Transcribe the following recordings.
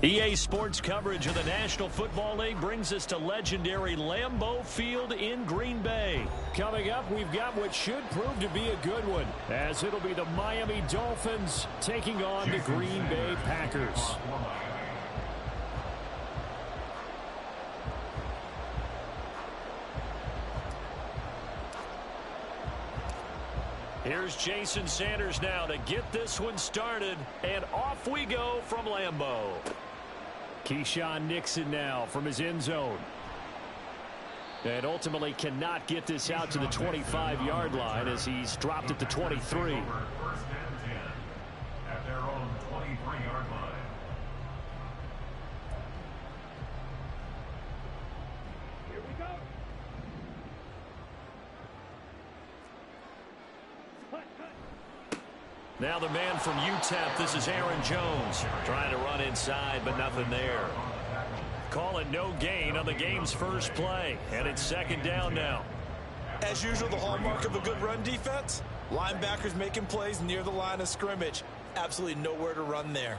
EA Sports coverage of the National Football League brings us to legendary Lambeau Field in Green Bay. Coming up, we've got what should prove to be a good one, as it'll be the Miami Dolphins taking on the Green Bay Packers. Here's Jason Sanders now to get this one started, and off we go from Lambeau. Keyshawn Nixon now from his end zone. And ultimately cannot get this out to the 25-yard line as he's dropped at the 23. First and 10 at their own 23-yard line. Here we go. Now the man from UTEP, this is Aaron Jones, trying to run inside, but nothing there. Call it no gain on the game's first play, and it's second down now. As usual, the hallmark of a good run defense, linebackers making plays near the line of scrimmage. Absolutely nowhere to run there.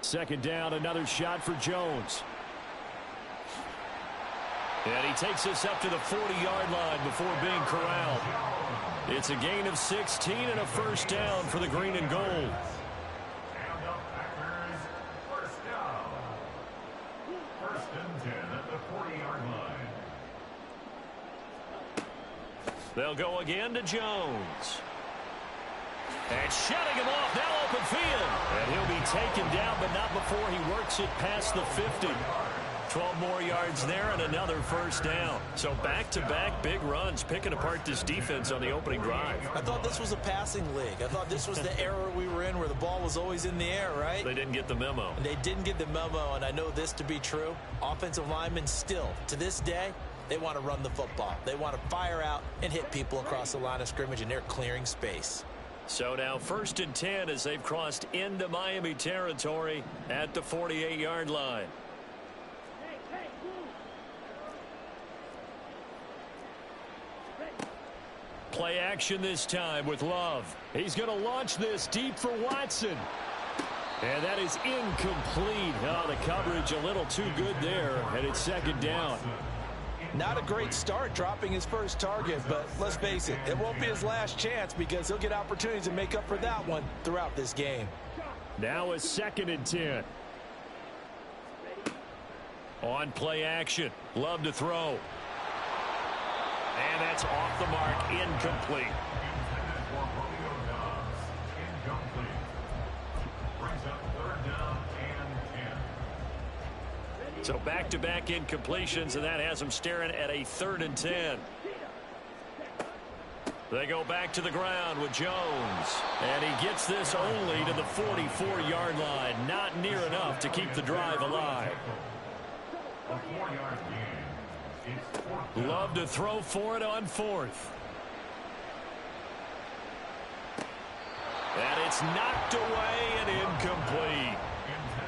Second down, another shot for Jones. And he takes us up to the 40-yard line before being corralled. It's a gain of 16 and a first down for the green and gold. And the Packers, first down. First and 10 at the 40-yard line. They'll go again to Jones. And shutting him off, now open field. And he'll be taken down, but not before he works it past the 50. 12 more yards there and another first down. So back-to-back big runs, picking apart this defense on the opening drive. I thought this was a passing league. I thought this was the era we were in where the ball was always in the air, right? They didn't get the memo. They didn't get the memo, and I know this to be true. Offensive linemen still, to this day, they want to run the football. They want to fire out and hit people across the line of scrimmage, and they're clearing space. So now first and 10 as they've crossed into Miami territory at the 48-yard line. Play action this time with Love. He's going to launch this deep for Watson. And that is incomplete. Oh, the coverage a little too good there, and it's second down. Not a great start dropping his first target, but let's face it, it won't be his last chance because he'll get opportunities to make up for that one throughout this game. Now a second and 10. On play action, Love to throw. And that's off the mark, incomplete. So back-to-back incompletions, and that has them staring at a 3rd and 10. They go back to the ground with Jones. And he gets this only to the 44-yard line. Not near enough to keep the drive alive. Love to throw for it on 4th. And it's knocked away and incomplete.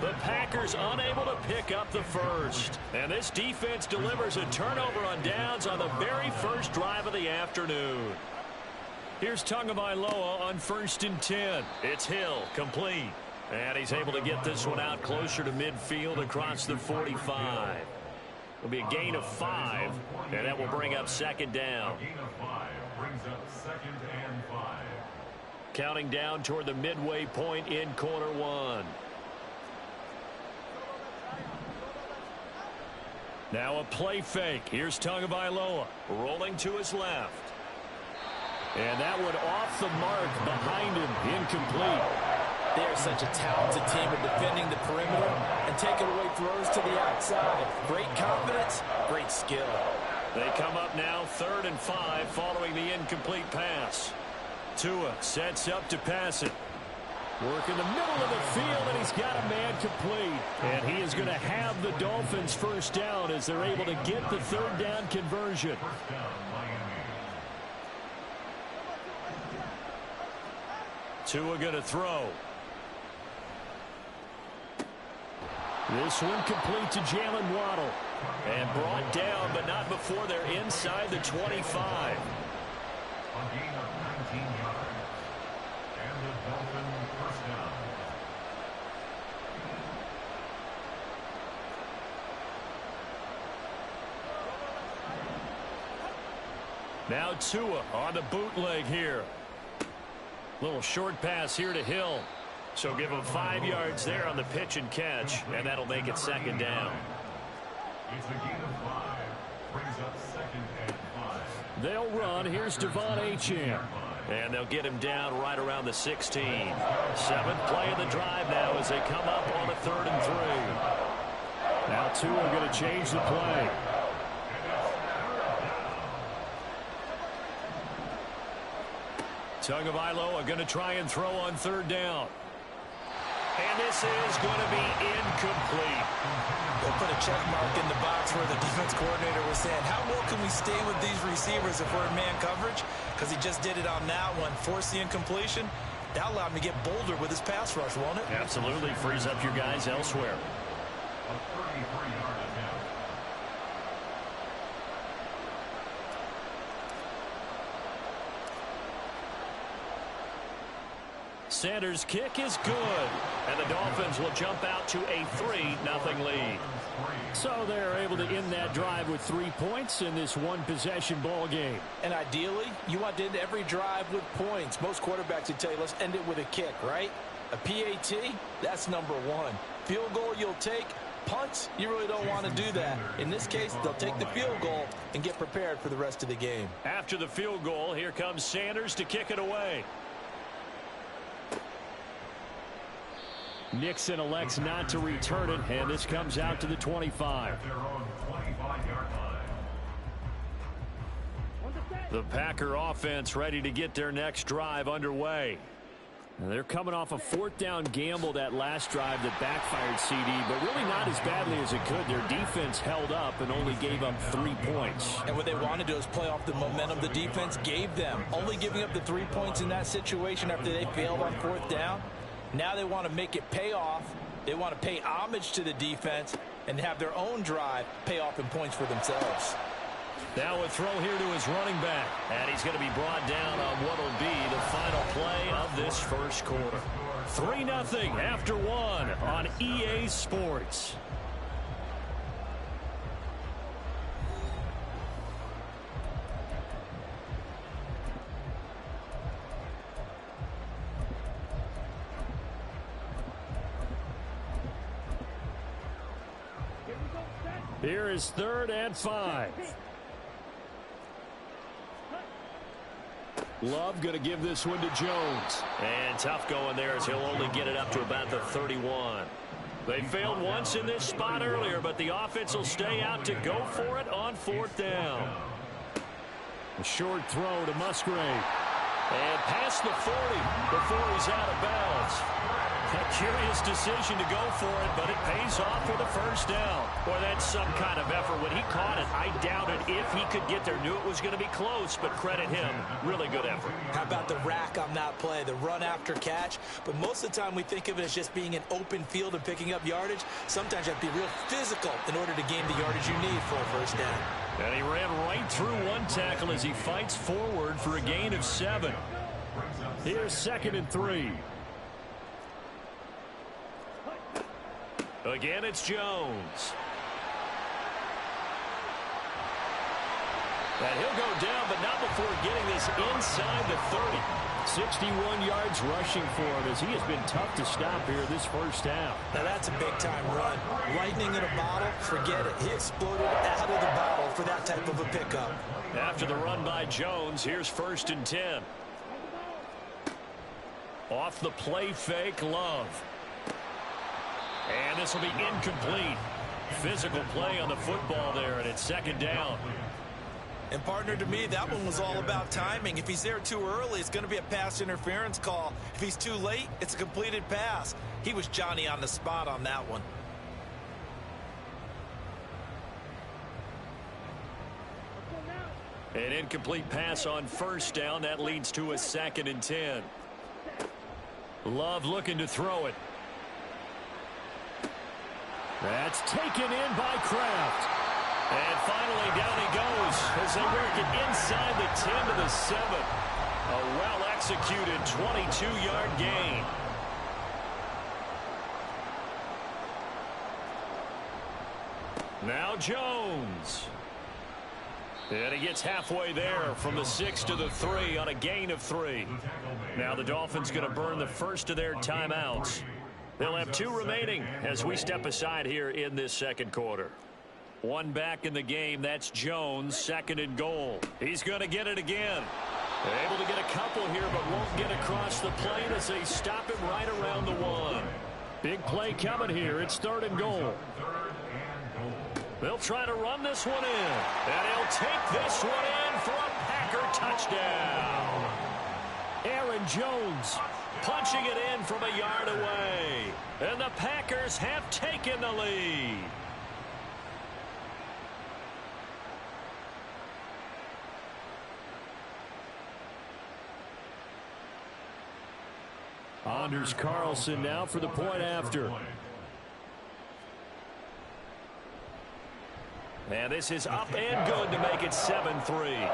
The Packers unable to pick up the first. And this defense delivers a turnover on downs on the very first drive of the afternoon. Here's Tagovailoa on 1st and 10. It's Hill, complete. And he's able to get this one out closer to midfield across the 45. It'll be a gain of 5, and that will bring up second down. A gain of 5 brings up 2nd and 5. Counting down toward the midway point in quarter 1. Now a play fake. Here's Tagovailoa rolling to his left. And that one off the mark behind him, incomplete. They are such a talented team at defending the perimeter and taking away throws to the outside. Great confidence, great skill. They come up now 3rd and 5 following the incomplete pass. Tua sets up to pass it. Work in the middle of the field, and he's got a man complete. And he is going to have the Dolphins first down as they're able to get the 3rd down conversion. First down, Miami. Tua going to throw. This one complete to Jalen Waddle. And brought down, but not before they're inside the 25. A gain of 19 yards. And the Dolphin first down. Now Tua on the bootleg here. Little short pass here to Hill. So give him 5 yards there on the pitch and catch, and that'll make it second down. It's a gain of 5. Brings up second and 5. They'll run. Here's Devon Achane. And they'll get him down right around the 16. 7th play of the drive now as they come up on a 3rd and 3. Now Tua going to change the play. Tagovailoa are going to try and throw on 3rd down. And this is going to be incomplete. They'll put a check mark in the box where the defense coordinator was saying, how well can we stay with these receivers if we're in man coverage? Because he just did it on that one. Forced the incompletion. That allowed him to get bolder with his pass rush, won't it? Absolutely. Frees up your guys elsewhere. A 33-yard attempt. Sanders' kick is good. And the Dolphins will jump out to a 3-0 lead. So they're able to end that drive with 3 points in this one-possession ball game. And ideally, you want to end every drive with points. Most quarterbacks would tell you, let's end it with a kick, right? A PAT, that's number 1. Field goal you'll take. Punts, you really don't want to do that. In this case, they'll take the field goal and get prepared for the rest of the game. After the field goal, here comes Sanders to kick it away. Nixon elects not to return it, and this comes out to the 25. Their own 25-yard line. The Packer offense ready to get their next drive underway. They're coming off a 4th down gamble that last drive that backfired CD, but really not as badly as it could. Their defense held up and only gave up 3 points. And what they want to do is play off the momentum the defense gave them. Only giving up the 3 points in that situation after they failed on 4th down. Now they want to make it pay off. They want to pay homage to the defense and have their own drive pay off in points for themselves. Now a throw here to his running back. And he's going to be brought down on what will be the final play of this first quarter. 3-0 after 1 on EA Sports. Here is 3rd and 5. Love going to give this one to Jones. And tough going there as he'll only get it up to about the 31. They failed once in this spot earlier, but the offense will stay out to go for it on 4th down. A short throw to Musgrave. And past the 40 before he's out of bounds. A curious decision to go for it, but it pays off with a 1st down. Boy, that's some kind of effort. When he caught it, I doubted if he could get there. Knew it was going to be close, but credit him. Really good effort. How about the rack on that play, the run after catch? But most of the time we think of it as just being an open field and picking up yardage. Sometimes you have to be real physical in order to gain the yardage you need for a 1st down. And he ran right through one tackle as he fights forward for a gain of 7. Here's 2nd and 3. Again, it's Jones. And he'll go down, but not before getting this inside the 30. 61 yards rushing for him as he has been tough to stop here this 1st down. Now that's a big-time run. Lightning in a bottle, forget it. He exploded out of the bottle for that type of a pickup. After the run by Jones, here's 1st and 10. Off the play fake, Love. And this will be incomplete. Physical play on the football there, and it's 2nd down. And partner, to me, that one was all about timing. If he's there too early, it's going to be a pass interference call. If he's too late, it's a completed pass. He was Johnny on the spot on that one. An incomplete pass on 1st down. That leads to a 2nd and 10. Love looking to throw it. That's taken in by Kraft. And finally down he goes as they work it inside the 10 to the 7. A well-executed 22-yard gain. Now Jones. And he gets halfway there from the 6 to the 3 on a gain of 3. Now the Dolphins going to burn the first of their timeouts. They'll have 2 remaining as we step aside here in this second quarter. One back in the game. That's Jones, 2nd and goal. He's going to get it again. Able to get a couple here, but won't get across the plane as they stop him right around the 1. Big play coming here. It's 3rd and goal. They'll try to run this one in. And he'll take this one in for a Packer touchdown. Aaron Jones punching it in from a yard away. And the Packers have taken the lead. Anders Carlson now for the point after. And this is up and good to make it 7-3.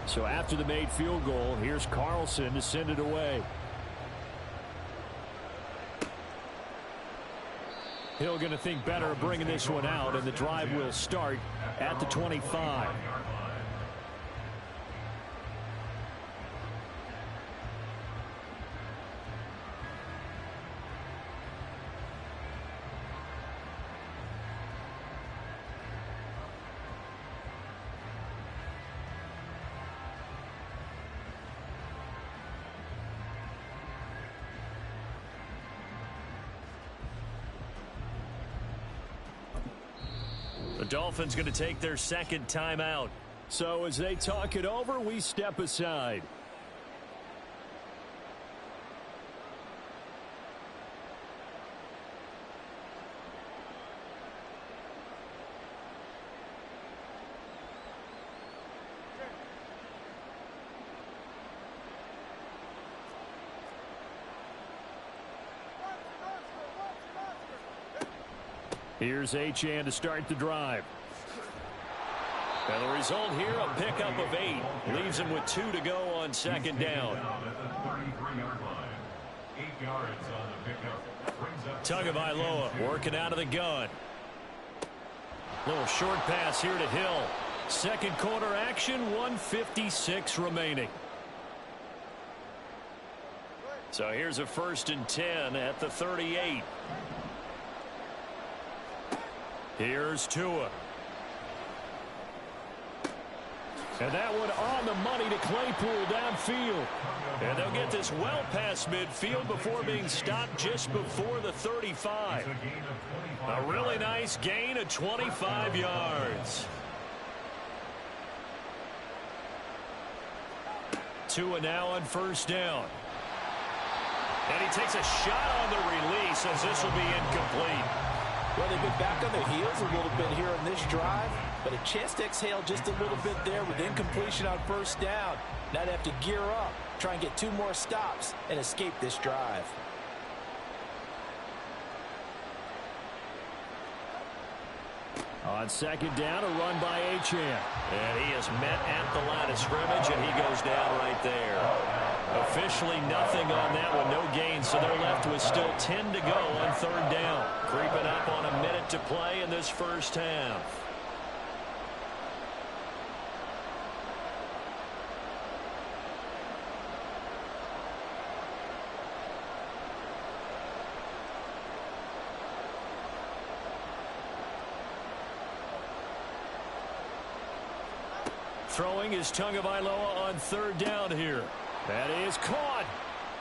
So after the made field goal, here's Carlson to send it away. Hill going to think better of bringing this one out, and the drive will start at the 25. The Dolphins going to take their second timeout. So as they talk it over, we step aside. Here's Achane to start the drive. And the result here, a pickup of 8. Leaves him with 2 to go on 2nd down. Tagovailoa working out of the gun. Little short pass here to Hill. Second quarter action, 1:56 remaining. So here's a 1st and 10 at the 38. Here's Tua. And that one on the money to Claypool downfield. And they'll get this well past midfield before being stopped just before the 35. A really nice gain of 25 yards. Tua now on 1st down. And he takes a shot on the release as this will be incomplete. Well, they've been back on their heels a little bit here on this drive, but a chance to exhale just a little bit there with incompletion on 1st down. Now they have to gear up, try and get 2 more stops, and escape this drive. On 2nd down, a run by Achane. And he is met at the line of scrimmage, and he goes down right there. Officially nothing on that one, no gain, so they're left with still 10 to go on 3rd down. Creeping up on a minute to play in this first half. Throwing is Tagovailoa on 3rd down here. That is caught.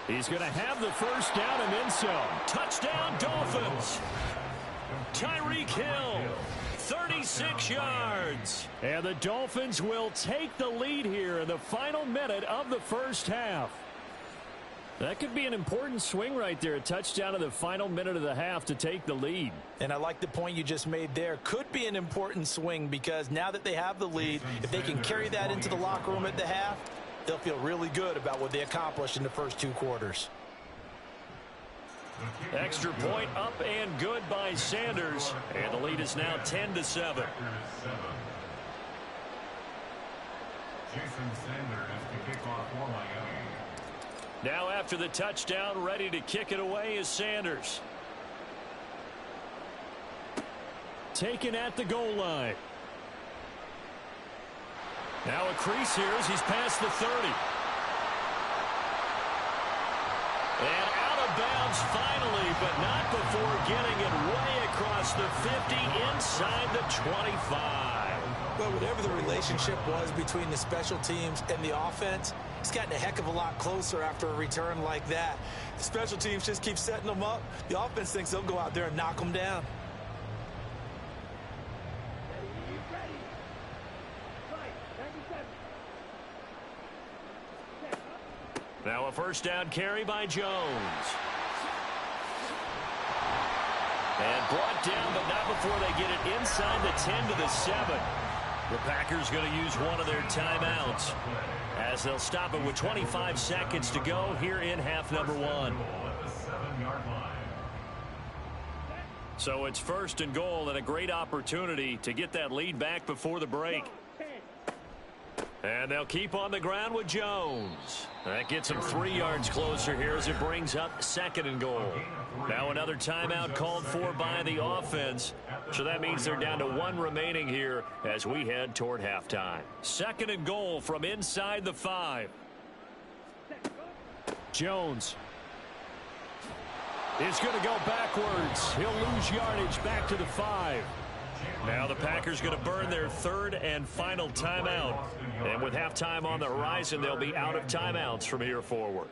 He's going to have the 1st down and then some. Touchdown, Dolphins. Tyreek Hill, 36 yards. And the Dolphins will take the lead here in the final minute of the first half. That could be an important swing right there. A touchdown in the final minute of the half to take the lead. And I like the point you just made there. Could be an important swing because now that they have the lead, if they can carry that into the locker room at the half, they'll feel really good about what they accomplished in the first 2 quarters. Extra point up and good by Sanders. And the lead is now 10-7. Jason Sanders to kick off for Miami. Now after the touchdown, ready to kick it away is Sanders. Taken at the goal line. Now a crease here as he's past the 30. And out of bounds finally, but not before getting it way across the 50 inside the 25. Well, whatever the relationship was between the special teams and the offense, it's gotten a heck of a lot closer after a return like that. The special teams just keep setting them up. The offense thinks they'll go out there and knock them down. Now a first down carry by Jones. And brought down, but not before they get it inside the 10 to the 7. The Packers going to use one of their timeouts as they'll stop it with 25 seconds to go here in half number 1. So it's first and goal and a great opportunity to get that lead back before the break. And they'll keep on the ground with Jones. That gets him 3 yards closer here as it brings up second and goal. Now another timeout called for by the offense. So that means they're down to 1 remaining here as we head toward halftime. Second and goal from inside the 5. Jones is going to go backwards. He'll lose yardage back to the 5. Now the Packers going to burn their third and final timeout. And with halftime on the horizon, they'll be out of timeouts from here forward.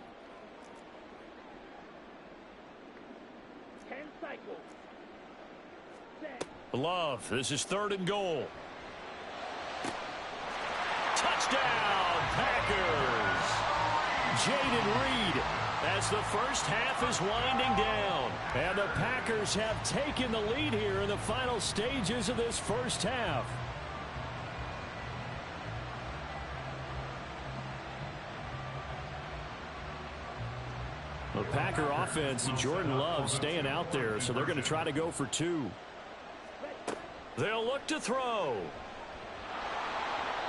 10 cycles. Love, this is third and goal. Touchdown, Packers! Jaden Reed as the first half is winding down. And the Packers have taken the lead here in the final stages of this first half. The Packer offense, Jordan Love staying out there, so they're going to try to go for 2. They'll look to throw.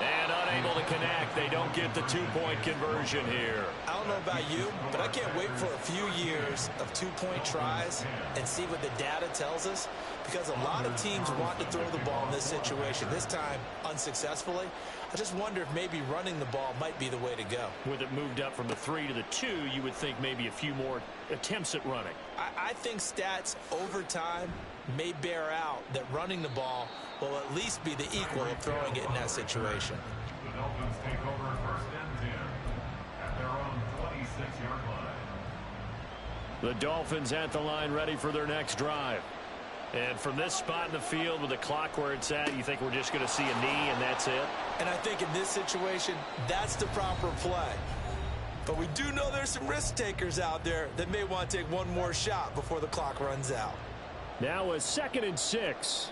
And unable to connect. They don't get the 2-point conversion here. I don't know about you, but I can't wait for a few years of 2-point tries and see what the data tells us, because a lot of teams want to throw the ball in this situation. This time, unsuccessfully. I just wonder if maybe running the ball might be the way to go. With it moved up from the 3 to the 2, you would think maybe a few more attempts at running. I think stats over time may bear out that running the ball will at least be the equal of throwing it in that situation. The Dolphins take over first and 10 at their own 26-yard line. The Dolphins at the line ready for their next drive. And from this spot in the field with the clock where it's at, you think we're just going to see a knee and that's it? And I think in this situation, that's the proper play. But we do know there's some risk takers out there that may want to take one more shot before the clock runs out. Now a 2nd and 6.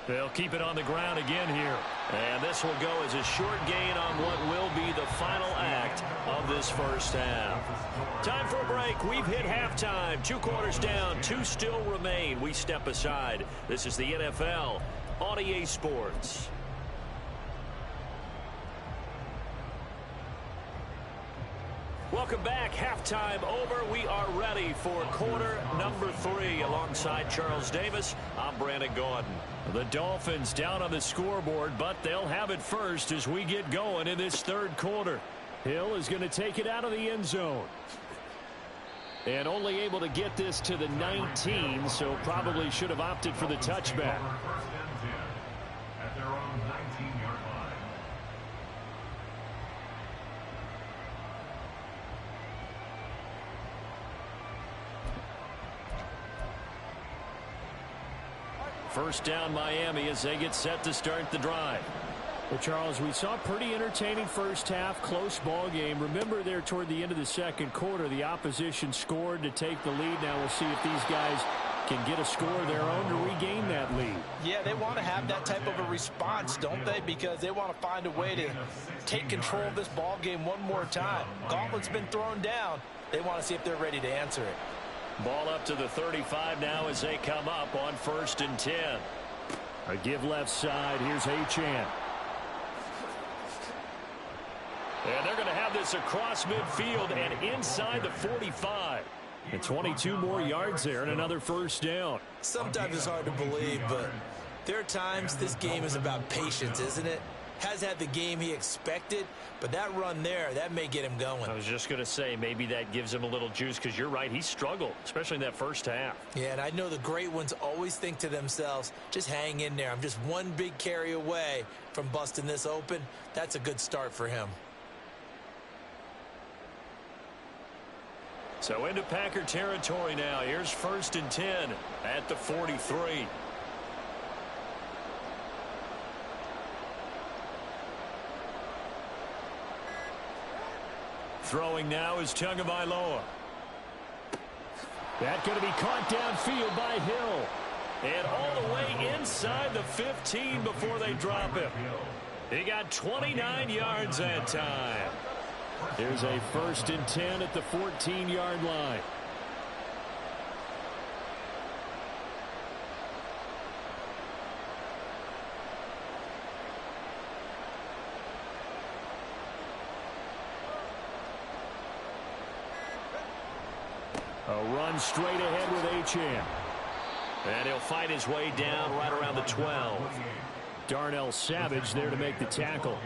They'll keep it on the ground again here. And this will go as a short gain on what will be the final act of this first half. Time for a break. We've hit halftime. 2 quarters down. 2 still remain. We step aside. This is the NFL on EA Sports. Welcome back. Halftime over. We are ready for quarter number 3. Alongside Charles Davis, I'm Brandon Gordon. The Dolphins down on the scoreboard, but they'll have it first as we get going in this third quarter. Hill is going to take it out of the end zone. And only able to get this to the 19, so probably should have opted for the touchback. First and 10 at their own 19-yard line. First down Miami as they get set to start the drive. Well, Charles, we saw a pretty entertaining first half, close ball game. Remember there toward the end of the second quarter, the opposition scored to take the lead. Now we'll see if these guys can get a score of their own to regain that lead. Yeah, Yeah, they want to have that type of a response, don't they? Because they want to find a way to take control of this ball game one more time. Gauntlet's been thrown down. They want to see if they're ready to answer it. Ball up to the 35 now as they come up on 1st and 10. A give left side. Here's Achane. And they're going to have this across midfield and inside the 45. And 22 more yards there and another first down. Sometimes it's hard to believe, but there are times this game is about patience, isn't it? Has had the game he expected, but that run there, that may get him going. I was just going to say maybe that gives him a little juice because you're right, he struggled, especially in that first half. Yeah, and I know the great ones always think to themselves, just hang in there. I'm just one big carry away from busting this open. That's a good start for him. So into Packer territory now. Here's 1st and 10 at the 43. Throwing now is Tagovailoa. That's going to be caught downfield by Hill. And all the way inside the 15 before they drop him. He got 29 yards that time. There's a 1st and 10 at the 14-yard line. A run straight ahead with Achane. And he'll fight his way down right around the 12. Darnell Savage there to make the tackle.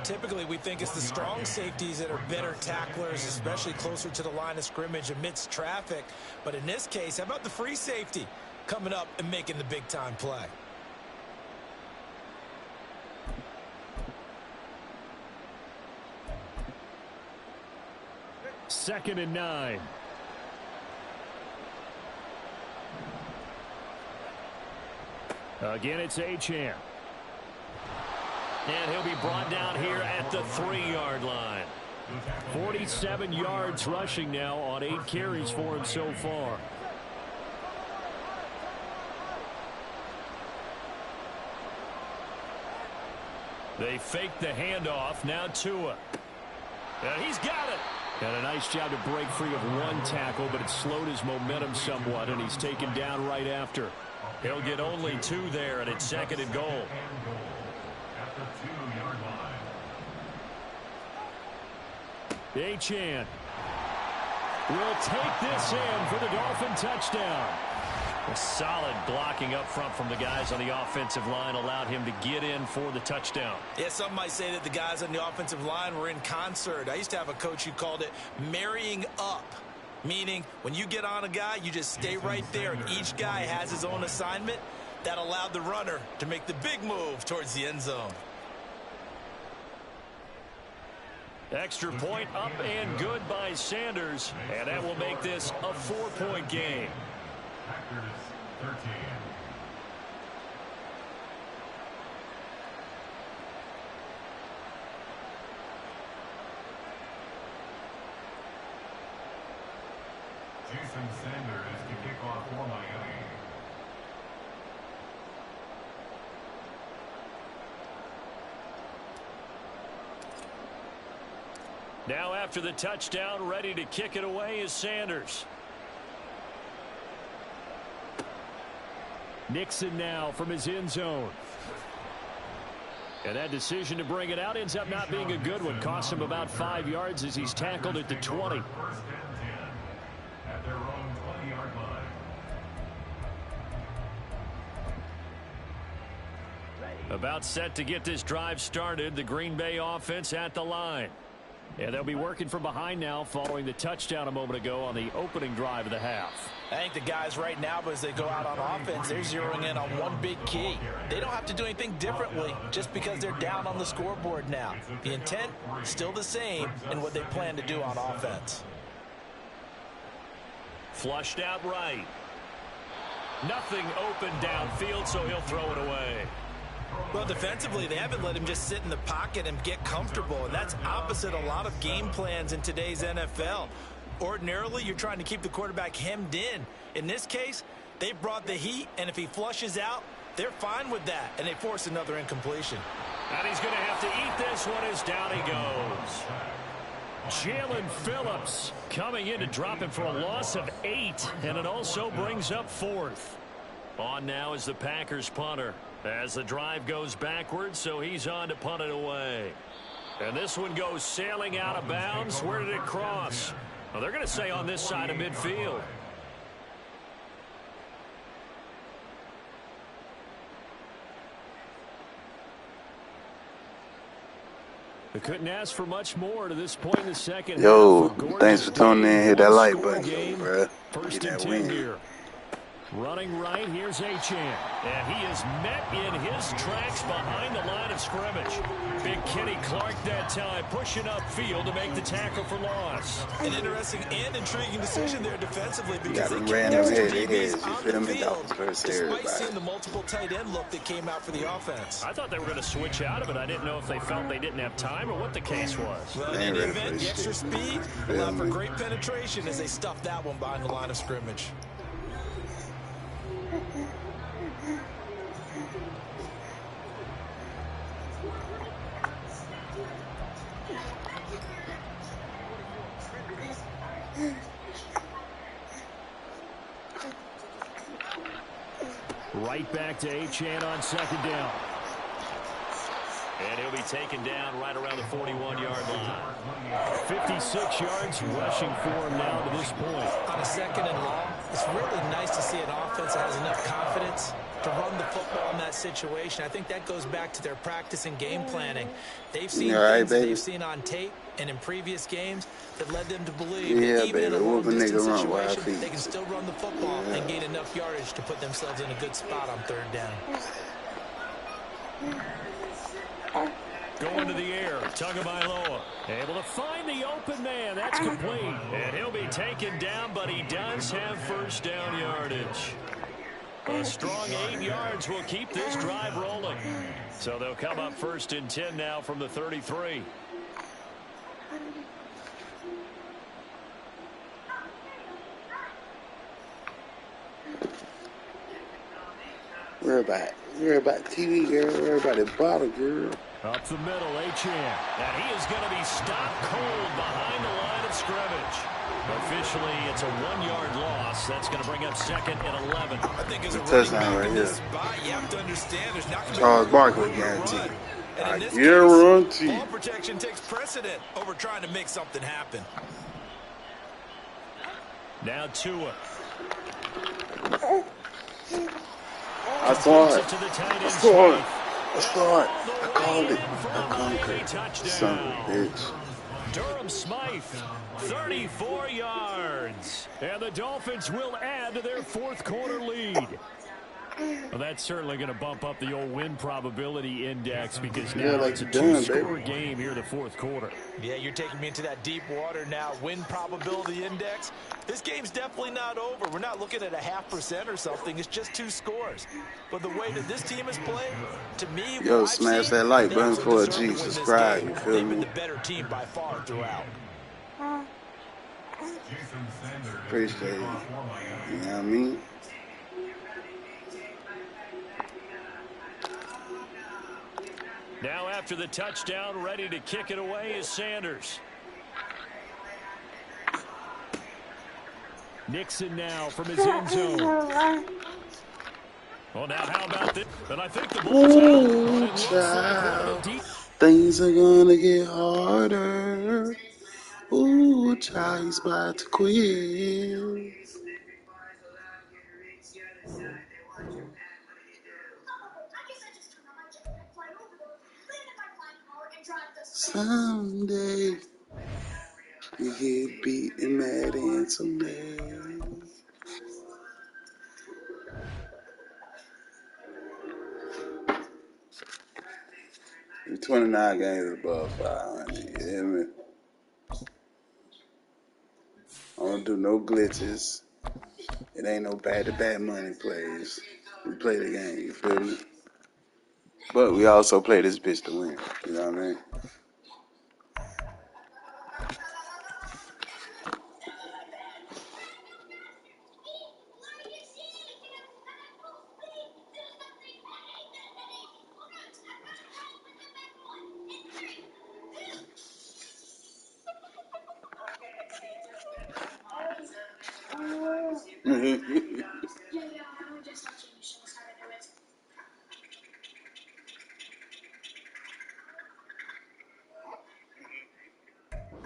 Typically, we think it's the strong safeties that are better tacklers, especially closer to the line of scrimmage amidst traffic. But in this case, how about the free safety coming up and making the big-time play? Second and 9. Again, it's Achane. And he'll be brought down here at the 3-yard line. 47 yards rushing now on 8 carries for him so far. They fake the handoff. Now Tua. And he's got it. And a nice job to break free of one tackle, but it slowed his momentum somewhat, and he's taken down right after. He'll get only 2 there, and it's 2nd and goal. Achane will take this in for the Dolphin touchdown. A solid blocking up front from the guys on the offensive line allowed him to get in for the touchdown. Yeah, some might say that the guys on the offensive line were in concert. I used to have a coach who called it marrying up, meaning when you get on a guy, you just stay right there, and each guy has his own assignment. That allowed the runner to make the big move towards the end zone. Extra point up and good by Sanders, and that will make this a 4-point game. Packers 13. Jason Sanders to kick off for Miami. Now after the touchdown, ready to kick it away is Sanders. Nixon now from his end zone. And that decision to bring it out ends up not being a good one. Cost him about 5 yards as he's tackled at the 20. 1st and 10 at their own 20-yard line. About set to get this drive started. The Green Bay offense at the line. And they'll be working from behind now following the touchdown a moment ago on the opening drive of the half. I think the guys right now, as they go out on offense, they're zeroing in on one big key. They don't have to do anything differently just because they're down on the scoreboard now. The intent, still the same in what they plan to do on offense. Flushed out right. Nothing open downfield, so he'll throw it away. Well, defensively, they haven't let him just sit in the pocket and get comfortable, and that's opposite a lot of game plans in today's NFL. Ordinarily, you're trying to keep the quarterback hemmed in. In this case, they brought the heat, and if he flushes out, They're fine with that, and they force another incompletion. And he's going to have to eat this one as down he goes. Jalen Phillips coming in to drop him for a loss of 8, and it also brings up 4th. On now is the Packers punter as the drive goes backwards, so he's on to punt it away. And this one goes sailing out of bounds. Where did it cross? Well, they're going to say on this side of midfield. They couldn't ask for much more to this point in the second Yo, half. thanks for tuning in. Hit that like button, bro. First Get and that 10 win. here. Running right, here's Achane. And he is met in his tracks behind the line of scrimmage. Big Kenny Clark that time pushing upfield to make the tackle for loss. An interesting and intriguing decision there defensively because Got they them kept random extra head DBs heads. You on feel the me? field, Dolphins versus despite everybody. seeing the multiple tight end look that came out for the offense. I thought they were going to switch out of it. I didn't know if they felt they didn't have time or what the case was. Well, They in ain't any ready for event, this the extra shit. speed Feel allowed for me? great penetration as they stuffed that one behind the line of scrimmage. Right back to Achane on second down. And he'll be taken down right around the 41-yard line. 56 yards rushing for him now to this point. On a second and long, it's really nice to see an offense that has enough confidence to run the football in that situation. I think that goes back to their practice and game planning. They've seen things that they've seen on tape and in previous games that led them to believe that even in a long-distance situation, they can still run the football and gain enough yardage to put themselves in a good spot on third down. Going to the air, Tagovailoa. Able to find the open man. That's complete. And he'll be taken down, but he does have first down yardage. A strong 8 yards will keep this drive rolling. So they'll come up first and 10 now from the 33. Worry about TV, girl. Worry about the bottle, girl. Up the middle, Achane. And he is going to be stopped cold behind the line of scrimmage. Officially, it's a 1-yard loss. That's going to bring up second and 11. I think as a Touchdown right in here. this spot, you have to understand there's not going to be Charles room Barkley for a guarantee. run. And I in this guarantee. case, ball protection takes precedent over trying to make something happen. Now Tua. I saw it. To the tight end I saw it. Smith. I saw it. I All called the way it. in for I a Miami conquered. touchdown. Son of a bitch. Durham Smythe, 34 yards. And the Dolphins will add to their fourth quarter lead. Well, that's certainly going to bump up the old win probability index because now like it's a you're doing, two-score baby. game here in the fourth quarter. Yeah, you're taking me into that deep water now. Win probability index. This game's definitely not over. We're not looking at a 0.5% or something. It's just 2 scores. But the way that this team is playing, to me, Yo, what I've smash seen, that like they button also for a deserve to G. win this Subscribe, game. you feel They've me? been the better team by far throughout. Appreciate it. You know what I mean? Now after the touchdown, ready to kick it away is Sanders. Nixon now from his end zone. Well, now how about this? And I think the ball's out. Ooh, It looks like one of the deep. things are gonna get harder. Ooh, child, he's about to quit. Someday you get beaten mad and so mad. The 29 games above 500. You hear me? I don't do no glitches. It ain't no back-to-back money plays. We play the game, you feel me? But we also play this bitch to win. You know what I mean?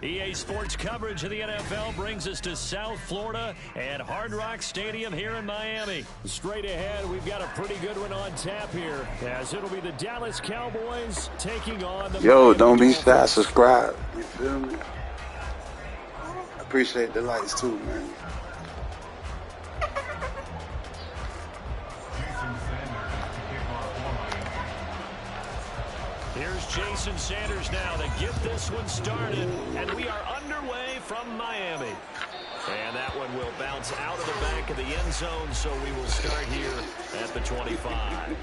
EA Sports coverage of the NFL brings us to South Florida at Hard Rock Stadium here in Miami. Straight ahead, we've got a pretty good one on tap here, as it'll be the Dallas Cowboys taking on the Miami don't be Dolphins. shy, subscribe. You feel me? I appreciate the likes too, man. Here's Jason Sanders now to get this one started, and we are underway from Miami. And that one will bounce out of the back of the end zone, so we will start here at the 25.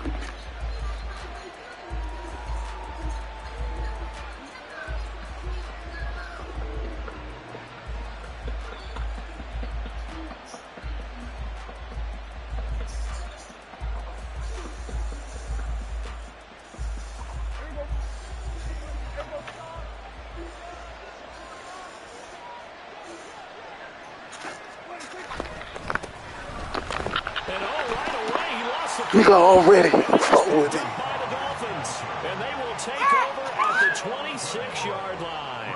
We got already. By the Dolphins, and they will take over at the 26-yard line.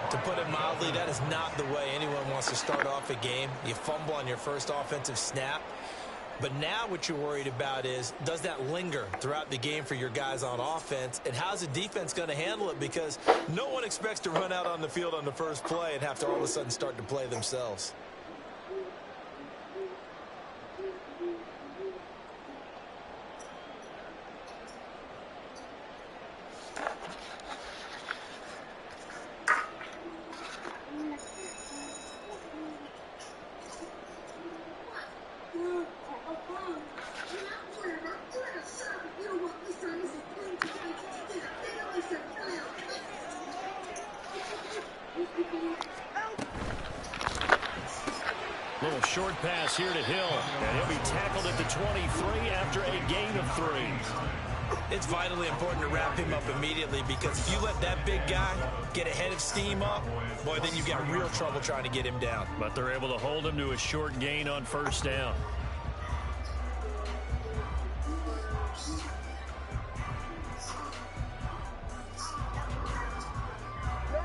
To put it mildly, that is not the way anyone wants to start off a game. You fumble on your first offensive snap. But now what you're worried about is, does that linger throughout the game for your guys on offense? And how's the defense going to handle it? Because no one expects to run out on the field on the first play and have to all of a sudden start to play themselves. Little short pass here to Hill, and he'll be tackled at the 23 after a gain of 3. It's vitally important to wrap him up immediately, because if you let that big guy get a head of steam up, boy, then you've got real trouble trying to get him down. But they're able to hold him to a short gain on first down.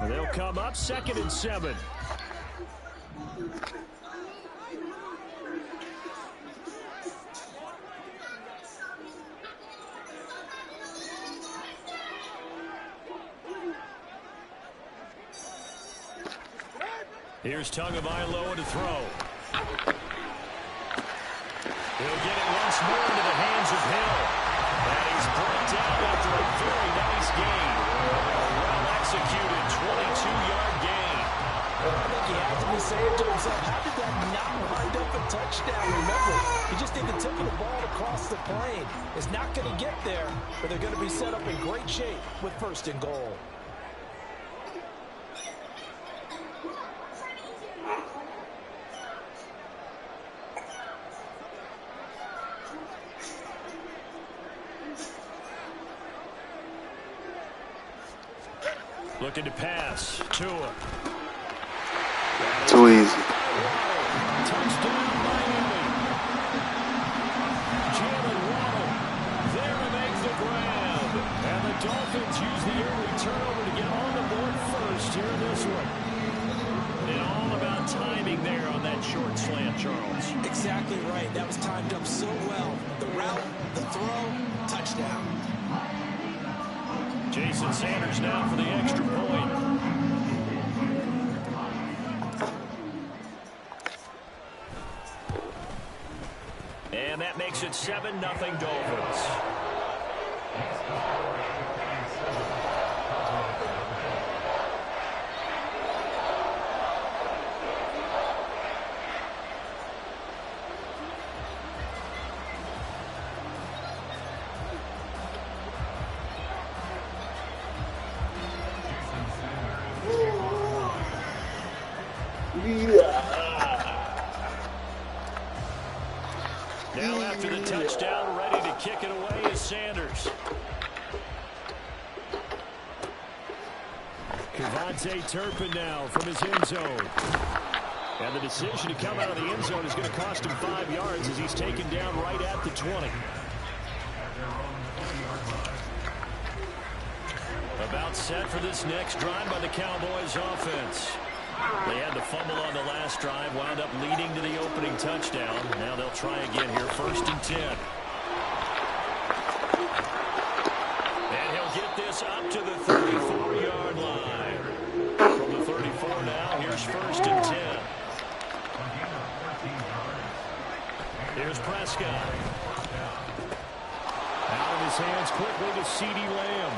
And they'll come up 2nd and 7. Here's Tagovailoa to throw. He'll get it once more into the hands of Hill. And he's brought down after a very nice gain. A well-executed 22-yard gain. I think he has to be saying to himself, how did that not wind up a touchdown? Remember, he just did the tip of the ball across the plane. It's not going to get there, but they're going to be set up in great shape with 1st and goal. Looking to pass. Tua. Too easy. Touchdown, Miami. Jalen Waddle there to make the grab. And the Dolphins use the early turnover to get on the board first here in this one. And all about timing there on that short slant, Charles. Exactly right. That was timed up so well. The route, the throw, touchdown. Jason Sanders now for the extra point. And that makes it 7-0 Dolphins. Now after the touchdown, ready to kick it away is Sanders. Kevontae Turpin now from his end zone. And the decision to come out of the end zone is going to cost him 5 yards as he's taken down right at the 20. About set for this next drive by the Cowboys offense. They had the fumble on the last drive, wound up leading to the opening touchdown. Now they'll try again here, 1st and 10. And he'll get this up to the 34-yard line. From the 34 now, here's 1st and 10. Here's Prescott. Out of his hands quickly to CeeDee Lamb.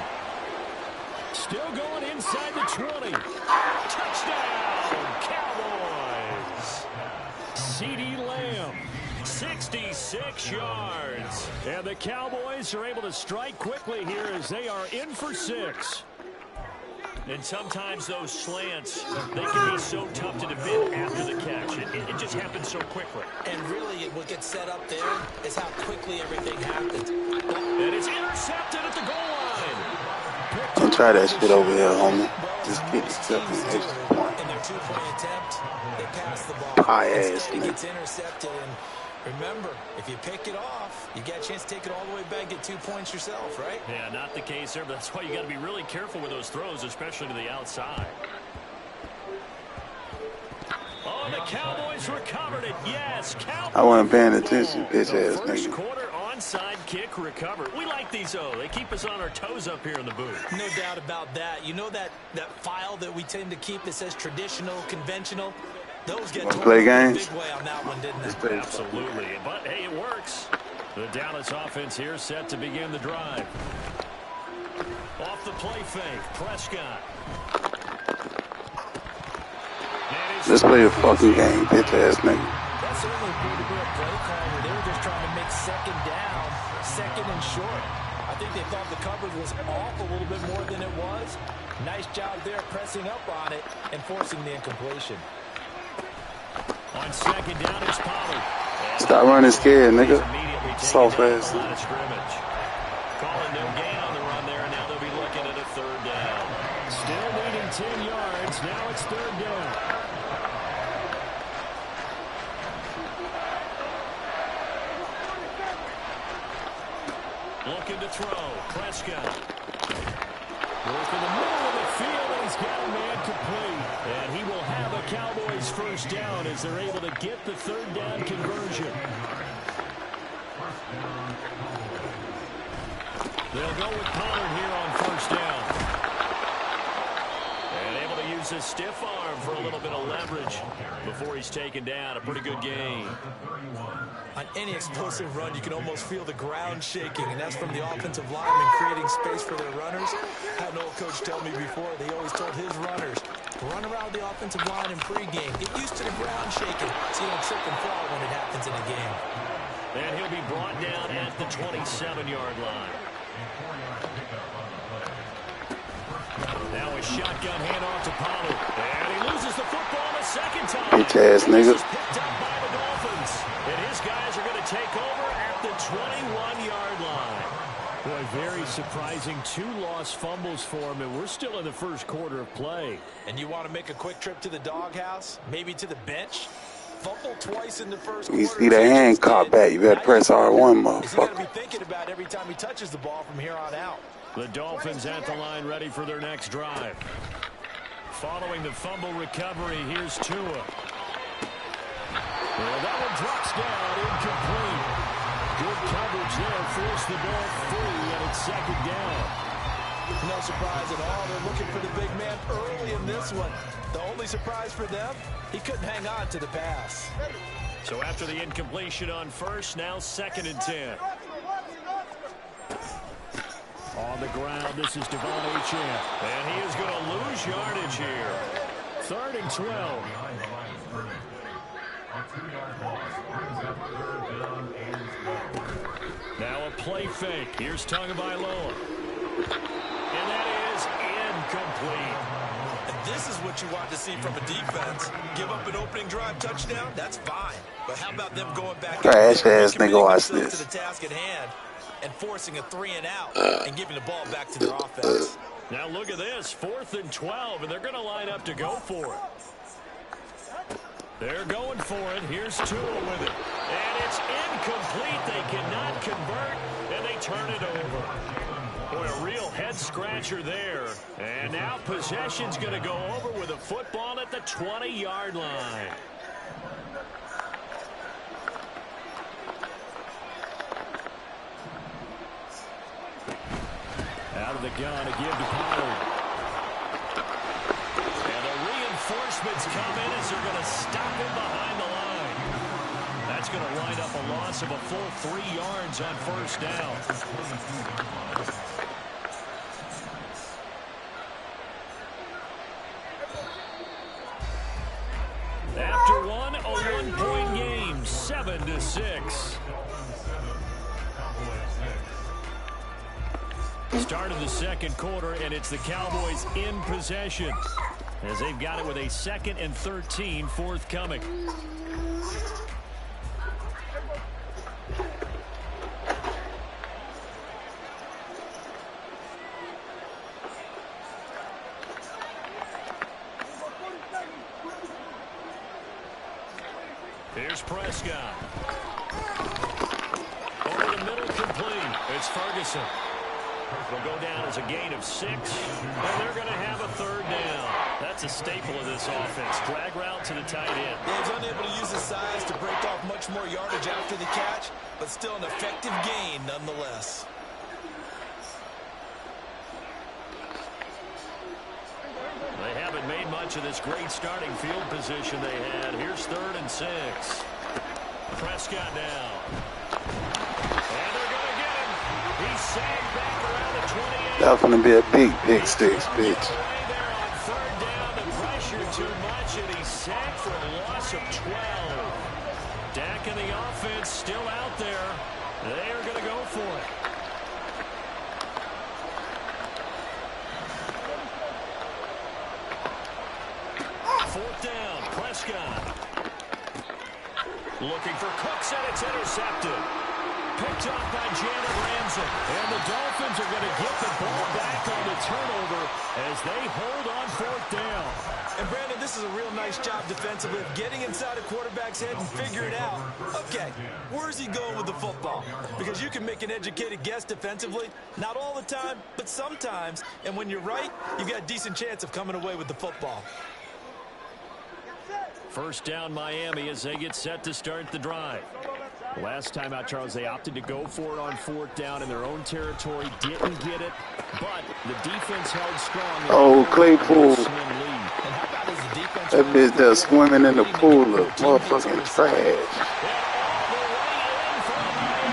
Still going inside the 20. Touchdown, Cowboys. CeeDee Lamb, 66 yards. And the Cowboys are able to strike quickly here as they are in for 6. And sometimes those slants, they can be so tough to defend after the catch. It just happens so quickly. And really, what gets set up there is how quickly everything happens. And it's intercepted at the goal line. Don't try that shit over here, homie. Just get yourself an extra point. In their 2-point attempt, they pass the ball. High ass, Instead, it nigga. gets intercepted. And remember, if you pick it off, you get a chance to take it all the way back, get 2 points yourself, right? Yeah, not the case there, but that's why you got to be really careful with those throws, especially to the outside. Oh, the Cowboys recovered it. Yes, Cowboys. I wasn't paying attention, bitch ass First nigga. quarter onside kick recovered. We like these, though. They keep us on our toes up here in the booth. No doubt about that. You know that file that we tend to keep that says traditional, conventional? Those get Wanna play torn up in a games? big way on that one, didn't Let's they? play. Absolutely. But, hey, it works. The Dallas offense here set to begin the drive. Off the play fake, Prescott. Let's play a fucking game, bitch ass nigga. That's certainly appeared to be a play call where they were just trying to make second down, second and short. I think they thought the coverage was off a little bit more than it was. Nice job there pressing up on it and forcing the incompletion. On second down, it's Pollard. Stop running scared, nigga. Soft ass. Calling no gain on the run there, and now they'll be looking at a 3rd down. Still leading 10 yards. Now it's 3rd down. Looking to throw. Prescott. Working the middle of the field, and he's got a man complete. And he will have a Cowboys 1st down as they're able to get the 3rd down conversion. They'll go with Pollard here on 1st down. And able to use his stiff arm for a little bit of leverage before he's taken down. A pretty good game. On any explosive run, you can almost feel the ground shaking, and that's from the offensive linemen creating space for their runners. I had an old coach tell me before, they always told his runners, run around the offensive line in pregame. Get used to the ground shaking so you don't trip and fall when it happens in a game. And he'll be brought down at the 27-yard line. Now a shotgun handoff to Pollard. And he loses the football a 2nd time. Bitch ass nigga. This is picked up by the Dolphins. And his guys are going to take over at the 21-yard line. Boy, very surprising. 2 lost fumbles for him, and we're still in the 1st quarter of play. And you want to make a quick trip to the doghouse, maybe to the bench? Fumble twice in the 1st quarter. You see the hand caught back. You better press R1, He's got to motherfucker. be thinking about every time he touches the ball from here on out. The Dolphins at the line ready for their next drive. Following the fumble recovery, here's Tua. Well, that one drops down, incomplete. Good coverage there, forced the ball free, and it's 2nd down. No surprise at all. They're looking for the big man early in this one. The only surprise for them, he couldn't hang on to the pass. So after the incompletion on 1st, now 2nd and 10. On the ground, this is Devon Achane. And he is going to lose yardage here. 3rd and 12. Now a play fake. Here's Tagovailoa. And that is incomplete. And this is what you want to see from a defense. Give up an opening drive touchdown, that's fine. But how about them going back Trash ass and nigga, watch themselves this. to the task at hand and forcing a 3 and out and giving the ball back to their offense. Now look at this. 4th and 12, and they're going to line up to go for it. They're going for it. Here's Tua with it. And it's incomplete. They cannot convert, and they turn it over. Boy, a real head-scratcher there. And now possession's going to go over with a football at the 20-yard line. Out of the gun, a give to Pollard. And the reinforcements come in as they're going to stop him behind the line. That's going to wind up a loss of a full 3 yards on first down. After one, a one-point game, 7-6. Start of the second quarter, and it's the Cowboys in possession as they've got it with a 2nd and 13 forthcoming. Here's Prescott. Over the middle, complete. It's Ferguson. Will go down as a gain of 6, and they're going to have a 3rd down. That's a staple of this offense. Drag route to the tight end. Well, he's unable to use his size to break off much more yardage after the catch, but still an effective gain nonetheless. They haven't made much of this great starting field position they had. Here's 3rd and 6. Prescott now. And they're going to get him. He's sagged back around the 28. That's going to be a big pick six, bitch. There on 3rd down, the pressure too much, and he's sacked for a loss of 12. Dak and the offense still out there. They are going to go for it. Fourth down, Prescott. Looking for Cooks, and it's intercepted. Picked up by Janet Ramsey. And the Dolphins are going to get the ball back on the turnover as they hold on 4th down. And Brandon, this is a real nice job defensively of getting inside a quarterback's head and figuring out, okay, where's he going with the football? Because you can make an educated guess defensively, not all the time, but sometimes. And when you're right, you've got a decent chance of coming away with the football. First down, Miami, as they get set to start the drive. Last time out, Charles, they opted to go for it on 4th down in their own territory. Didn't get it, but the defense held strong. Oh, Claypool. That bitch there swimming in the pool of motherfucking trash.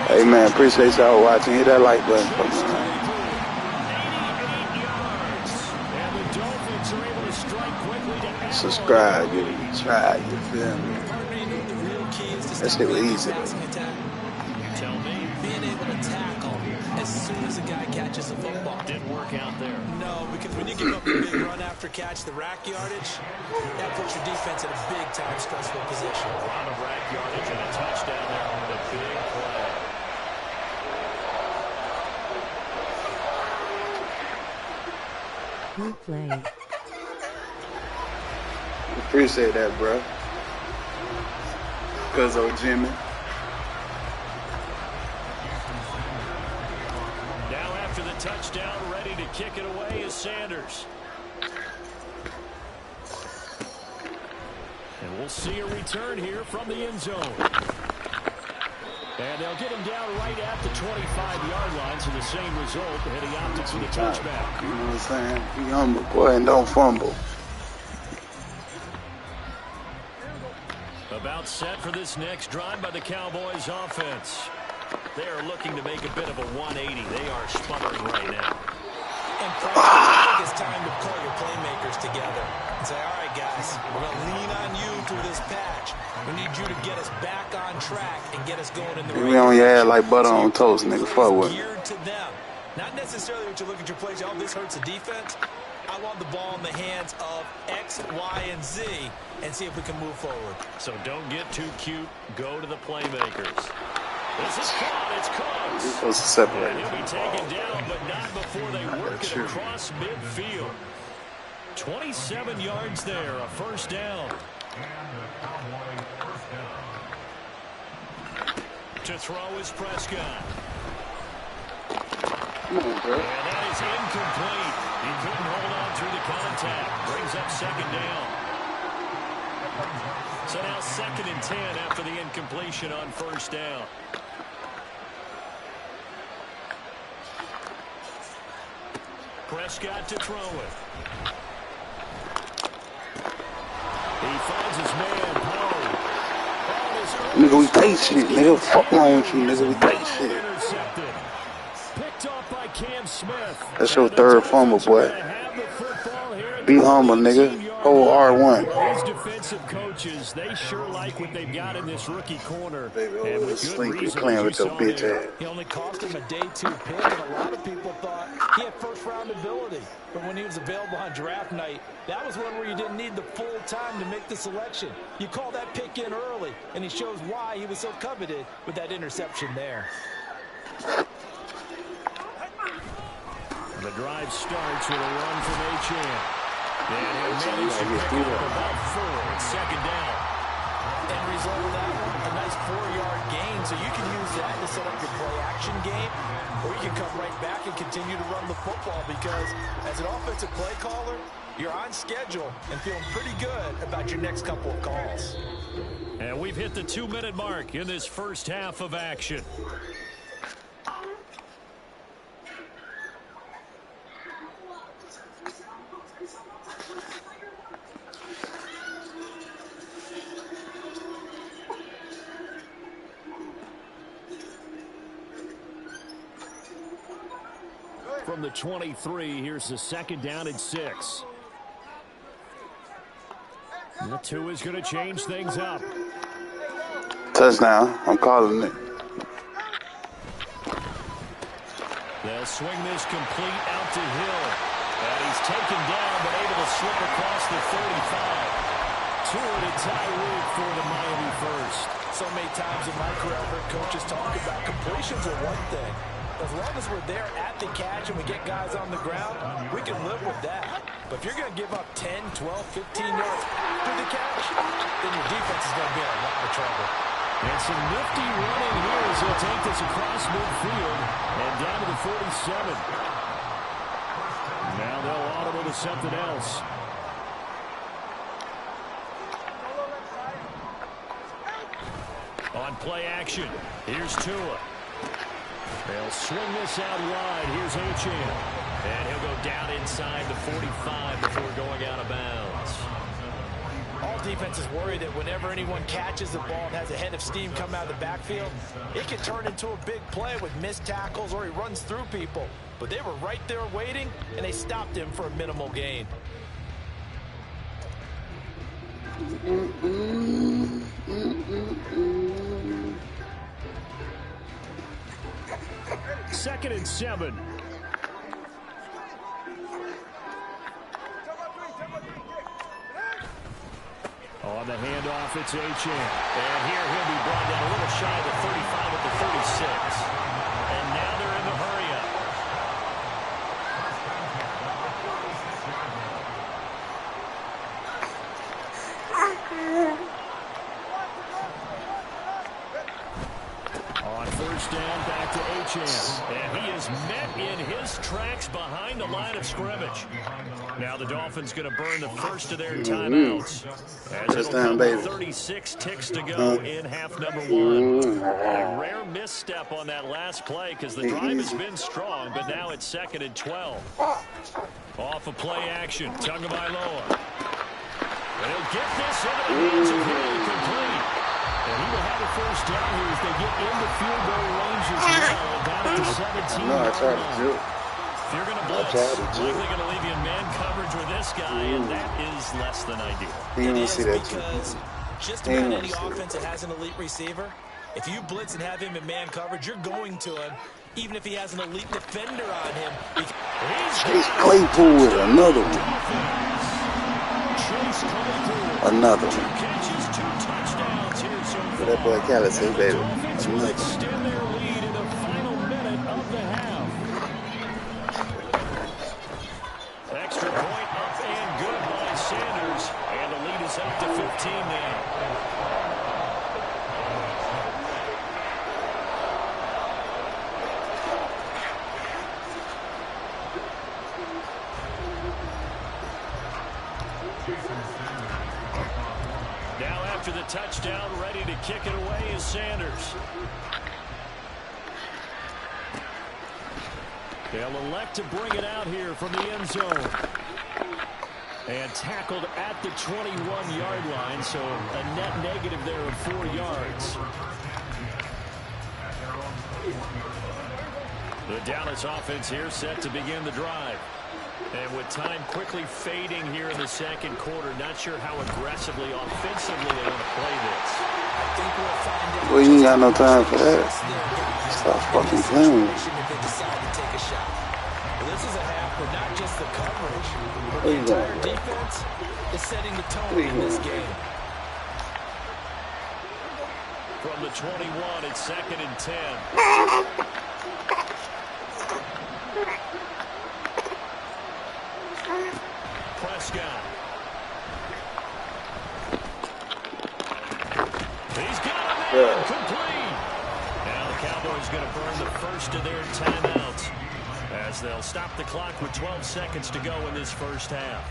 Hey, man, appreciate y'all watching. Hit that like button for me, man. Subscribe, give it a try, you feel me? That shit was easy. Tell me. Being able to tackle as soon as a guy catches the football. Didn't work out there. No, because when you give up a big run after catch, the rack yardage, that puts your defense in a big-time stressful position. A lot of rack yardage and a touchdown there on the big play. Replay. Appreciate that, bro. Cuz old Jimmy. Now after the touchdown, ready to kick it away is Sanders. And we'll see a return here from the end zone. And they'll get him down right at the 25-yard line, so the same result, and he opted for the touchback. You know what I'm saying? Be humble, boy, and don't fumble. About set for this next drive by the Cowboys offense. They are looking to make a bit of a 180. They are sputtering right now. And I think it's time to call your playmakers together and say, all right, guys, we're going to lean on you through this patch. We need you to get us back on track and get us going in the right direction. We on your head like butter on toast, nigga. Fuck with it. Geared to them. Not necessarily what you look at your plays, oh, this hurts the defense. I want the ball in the hands of X, Y, and Z and see if we can move forward. So don't get too cute. Go to the playmakers. This is caught. It's Cooks. You're supposed to separate. And he'll be taken down, but not before they work it across midfield. 27 yards there, a first down. To throw is Prescott. Come on, bro. And that is incomplete. He couldn't hold on through the contact. Brings up second down. So now 2nd and 10 after the incompletion on first down. Prescott to throw it. He finds his man, Poe. Nigga, we take shit, nigga. Fuck wrong with you, nigga. We take shit. Intercepted. Picked off by Cam Smith. That's your third fumble, boy. Be humble, nigga. Hold R1. These defensive coaches, they sure like what they've got in this rookie corner. Baby, And over with good sleep, you reason, playing as with you your saw bitch there. ass. He only cost him a day 2 pick, and a lot of people thought he had first-round ability. But when he was available on draft night, that was one where you didn't need the full time to make the selection. You call that pick in early, and he shows why he was so coveted with that interception there. The drive starts with a run from Achane. And he'll manage to pick up about 4. It's 2nd down. End result of that one, a nice 4-yard gain, so you can use that to set up your play-action game, or you can come right back and continue to run the football because as an offensive play caller, you're on schedule and feeling pretty good about your next couple of calls. And we've hit the 2-minute mark in this first half of action. From the 23, here's the 2nd down and 6. And the 2 is going to change things up. Touchdown. I'm calling it. They'll swing this complete out to Hill. And he's taken down, but able to slip across the 35. 2 to Tyreek for the Miami first. So many times in my career, I've heard coaches talk about completions are one thing. As long as we're there at the catch and we get guys on the ground, we can live with that. But if you're going to give up 10, 12, 15 yards after the catch, then your defense is going to be in a lot of trouble. And some nifty running here as he'll take this across midfield and down to the 47. Now they'll audible to something else. On play action, here's Tua. They'll swing this out wide. Here's Achane. And he'll go down inside the 45 before going out of bounds. All defenses worry that whenever anyone catches the ball and has a head of steam come out of the backfield, it can turn into a big play with missed tackles or he runs through people. But they were right there waiting, and they stopped him for a minimal gain. Second and 7. On the handoff, it's Achane. And here he'll be brought down a little shy of the 35 at the 36. And now they're in the hurry-up. On first down, back to Achane. And he is met in his tracks behind the line of scrimmage. Now the Dolphins going to burn the first of their timeouts. As it'll come with 36 ticks to go in half number 1. A rare misstep on that last play because the drive has been strong, but now it's 2nd and 12. Off of play action, Tagovailoa. And he'll get this into the hands of Hill, complete. And he will have a first down here as they get into field goal range as well. Down at the 17. No, I tried to do it. If you're going to blitz, likely going to leave you in man coverage with this guy, and that is less than ideal. He didn't see that because just about any offense that has an elite receiver, if you blitz and have him in man coverage, you're going to him, even if he has an elite defender on him. Chase Claypool with another one. Chase Claypool. Another one. 2 catches, 2 touchdowns here so far. That boy Calais said, baby. Dolphins will extend their lead in the final minute of the half. Extra point up and good by Sanders. And the lead is up to 15 now. touchdown, ready to kick it away is Sanders. They'll elect to bring it out here from the end zone. And tackled at the 21-yard line, so a net negative there of 4 yards. The Dallas offense here set to begin the drive. And with time quickly fading here in the second quarter, not sure how aggressively, offensively they want to play this. I think we'll find out. Well, you ain't got no time for that. Stop fucking playing. If they decide to take a shot. Well, this is a half for not just the coverage, but the entire defense is setting the tone in this game. From the 21, it's 2nd and 10. Prescott. He's got him in. Complete. Now the Cowboys going to burn the first of their timeouts as they'll stop the clock with 12 seconds to go in this first half.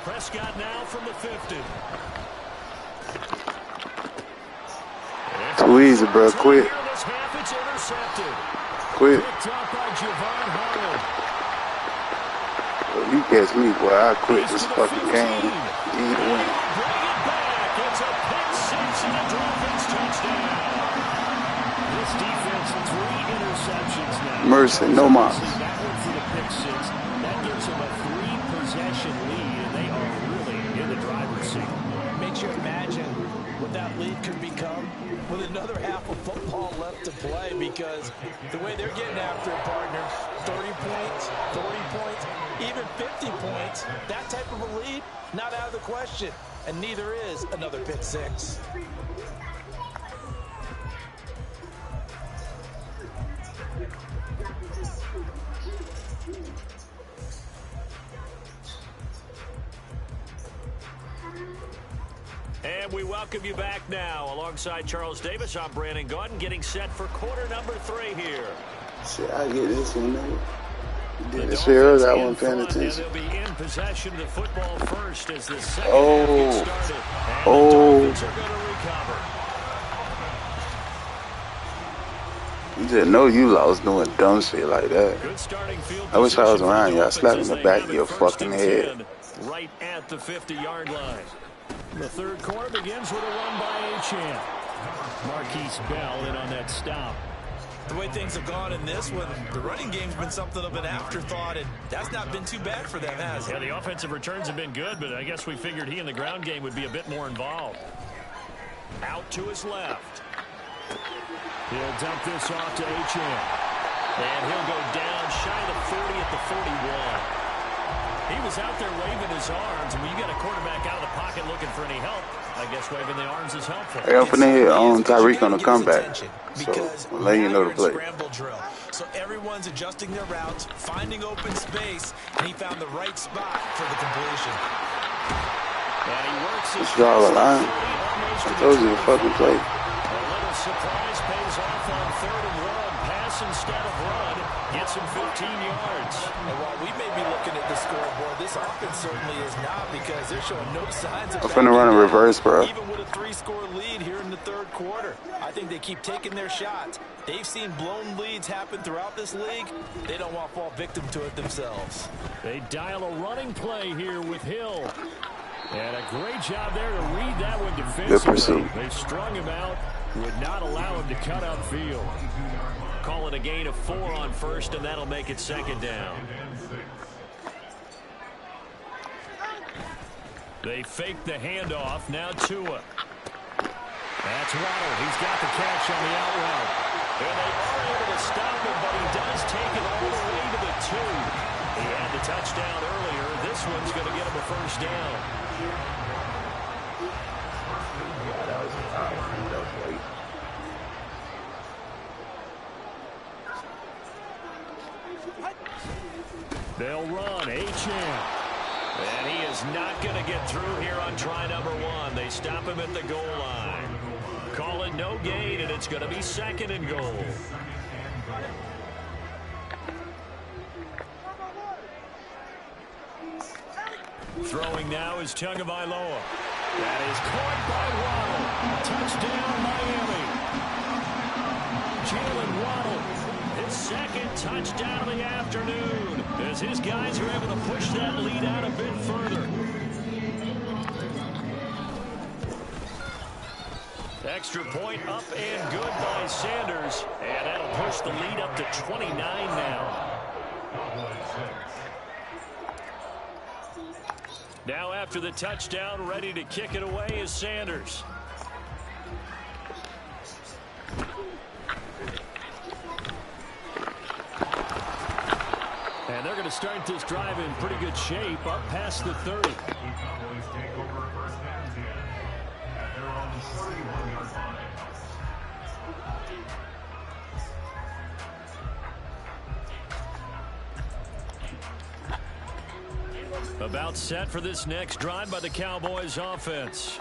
Prescott now from the 50. Too easy, bro. Quit. Quit. Well, you catch me, boy. I quit this fucking game. Either win. Bring it back. It's a pick six and a Dolphins touchdown. This defense, 3 interceptions now. Mercy, no mas. That one for the pick six. That gives them a 3-possession lead, and they are really in the driver's seat. Makes you imagine what that lead could become with another half of football left to play, because the way they're getting after it, partner, 30 points, 40 points, even 50 points, that type of a lead, not out of the question, and neither is another pick six. And we welcome you back now. Alongside Charles Davis, I'm Brandon Gaudin, getting set for quarter number 3 here. Shit, I get this one, nigga. You did this here, that one paying attention. They'll be in possession of the football first as the second half gets started. And the Dolphins are going to recover. You just know you lost doing dumb shit like that. Good starting field I wish I was position around for you. I the slapped in Dolphins the as back they of your have it first fucking and head. 10, right at the 50-yard line. The third quarter begins with a run by Achane. Marquise Bell in on that stop. The way things have gone in this one, the running game's been something of an afterthought, and that's not been too bad for them, has it? Yeah, the offensive returns have been good, but I guess we figured he in the ground game would be a bit more involved. Out to his left. He'll dump this off to Achane. And he'll go down shy of the 40 at the 41. He was out there waving his arms, and when you got a quarterback out of the pocket looking for any help, I guess waving the arms is helpful. Hey, I'm finna hit on Tyreek on the comeback. So, I'll let you know the play. Drill. So everyone's adjusting their routes, finding open space, and he found the right spot for the completion. And he works his draw a line. I told you to fucking play. A little surprise pays off on 3rd and 1. Pass instead of run. Gets him 15 yards. And while we may be looking at the scoreboard, this offense certainly is not, because they're showing no signs of I'm finna run a reverse, bro. Even with a 3-score lead here in the third quarter, I think they keep taking their shots. They've seen blown leads happen throughout this league. They don't want to fall victim to it themselves. They dial a running play here with Hill. And a great job there to read that one defensively. Good pursuit. They strung him out, would not allow him to cut upfield. Call it a gain of 4 on first, and that'll make it 2nd down. They fake the handoff. Now Tua. That's Waddle. He's got the catch on the out route. And they are able to stop him, but he does take it all the way to the 2. He had the touchdown earlier. This one's going to get him a first down. They'll run. Achane. And he is not going to get through here on try number 1. They stop him at the goal line. Call it no gain, and it's going to be 2nd and goal. Throwing now is Tagovailoa. That is caught by Waddle. Touchdown, Miami. Jalen Waddle, his 2nd touchdown of the afternoon, as his guys are able to push that lead out a bit further. Extra point up and good by Sanders, and that'll push the lead up to 29 now. Now after the touchdown, ready to kick it away is Sanders. And they're going to start this drive in pretty good shape, up past the 30. About set for this next drive by the Cowboys offense.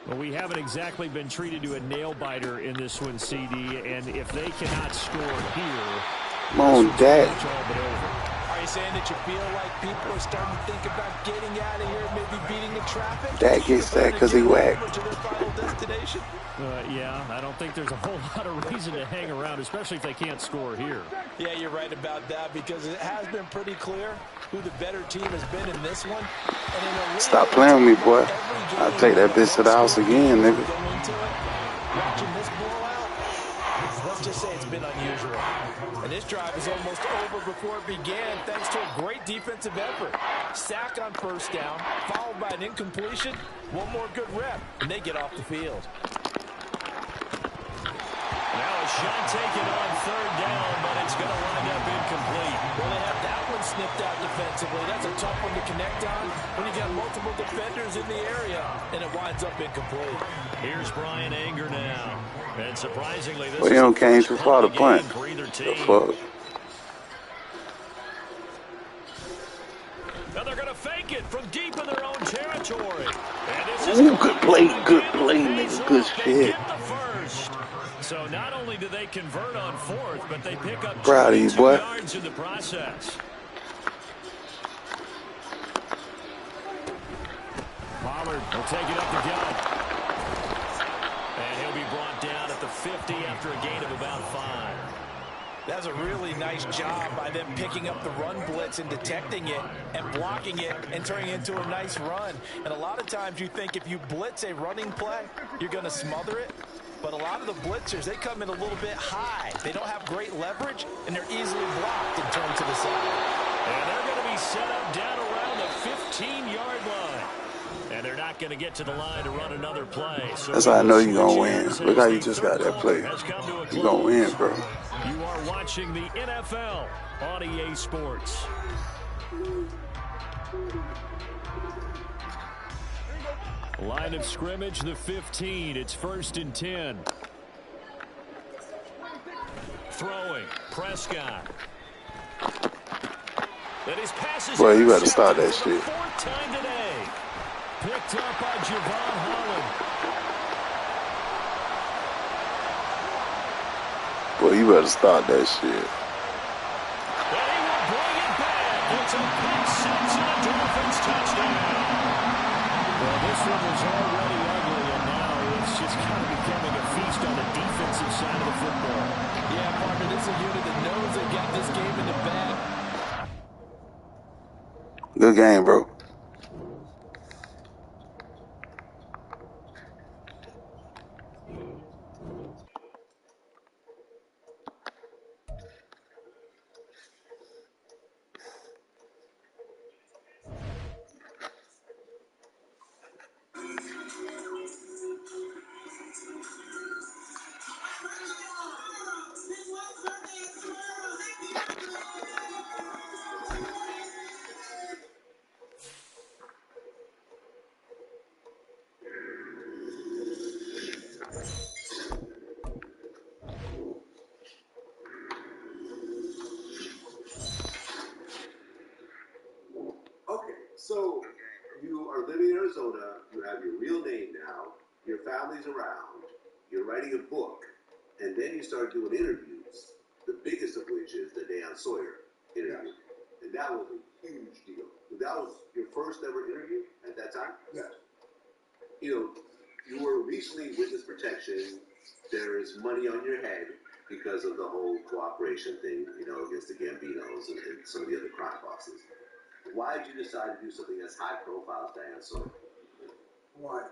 Well, we haven't exactly been treated to a nail-biter in this one, CD, and if they cannot score here, Come on, Dak. Are you saying that you feel like people are starting to think about getting out of here, maybe beating the traffic? Dak gets that because he whacked. Yeah, I don't think there's a whole lot of reason to hang around, especially if they can't score here. Yeah, you're right about that, because it has been pretty clear who the better team has been in this one. And Stop playing with me, boy. I'll take that bitch to the house again, nigga. Watching this blowout, let's just say it's been unusual. And this drive is almost over before it began, thanks to a great defensive effort. Sack on 1st down, followed by an incompletion. One more good rep, and they get off the field. Now a shot taken on 3rd down, but it's going to wind up incomplete. Well, they have that one snipped out defensively. That's a tough one to connect on when you got multiple defenders in the area, and it winds up incomplete. Here's Brian Anger now. And surprisingly, this Well, you don't came too far to punt. The fuck? Now they're going to fake it from deep in their own territory. And this is Ooh, good play, nigga. Good shit. Get the first. So not only do they convert on 4th, but they pick up Proud of you, 22 boy. yards in the process. Pollard will take it up the gut. And he'll be brought down at the 50 after a gain of about 5. That's a really nice job by them picking up the run blitz and detecting it and blocking it and turning it into a nice run. And a lot of times you think if you blitz a running play, you're going to smother it. But a lot of the blitzers, they come in a little bit high. They don't have great leverage, and they're easily blocked and turned to the side. And they're going to be set up down around the 15-yard line. And they're not going to get to the line to run another play. So that's how I know you're going to win. Look how you just got that play. You're going to win, bro. You are watching the NFL on EA Sports. Line of scrimmage, the 15. It's 1st and 10. Throwing, Prescott. That his passes. Boy, you better start that shit. 4th time today. Picked up by Javon Holland. Boy, you better start that shit. And he will bring it back. It's a pick 6 and a Dolphins touchdown. Well, this one was already ugly, and now it's just kind of becoming a feast on the defensive side of the football. Yeah, Parker, this is a unit that knows they got this game in the bag. Good game, bro. So, you are living in Arizona, you have your real name now, your family's around, you're writing a book, and then you start doing interviews, the biggest of which is the Dan Sawyer interview. And that was a huge deal. That was your first ever interview at that time? Yes. You know, you were recently witness protection. There is money on your head because of the whole cooperation thing, you know, against the Gambinos and some of the other crime bosses. Why did you decide to do something as high profile as Dan Sawyer? Why?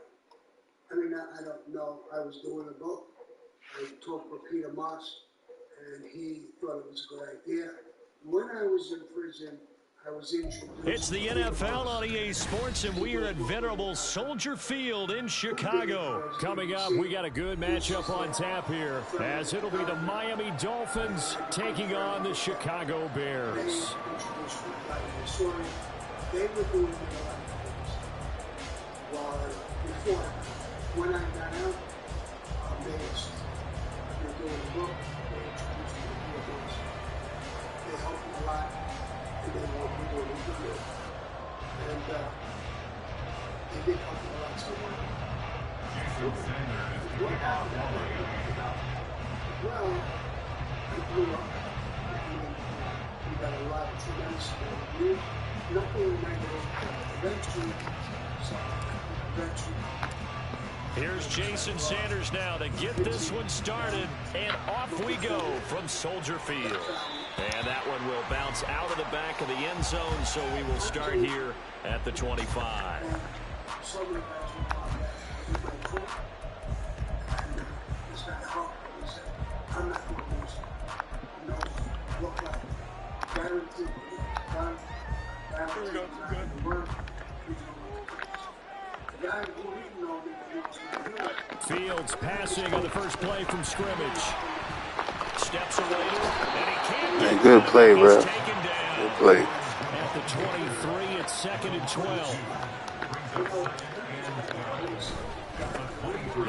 I mean, I don't know. I was doing a book. I talked with Peter Moss, and he thought it was a good idea. When I was in prison, I was introduced. It's the NFL on EA Sports, and we are at venerable Soldier Field in Chicago. Coming up, we got a good matchup on tap here, as it'll be the Miami Dolphins taking on the Chicago Bears. They were doing a lot of things. While before, when I got out, they were doing the book. They introduced me to the books. They helped me a lot, and they want me to do it. And they did help me a lot. So what happened? Well, I grew up. We got a lot of tremendous years. Nothing in my eventually. Here's Jason Sanders now to get this one started, and off we go from Soldier Field. And that one will bounce out of the back of the end zone, so we will start here at the 25. I'm not going to lose. You know, look like guaranteed. Fields passing on the first play from scrimmage. Steps away, and he can't get good play, bro. He's taken down. Good play. At the 23, it's 2nd and 12.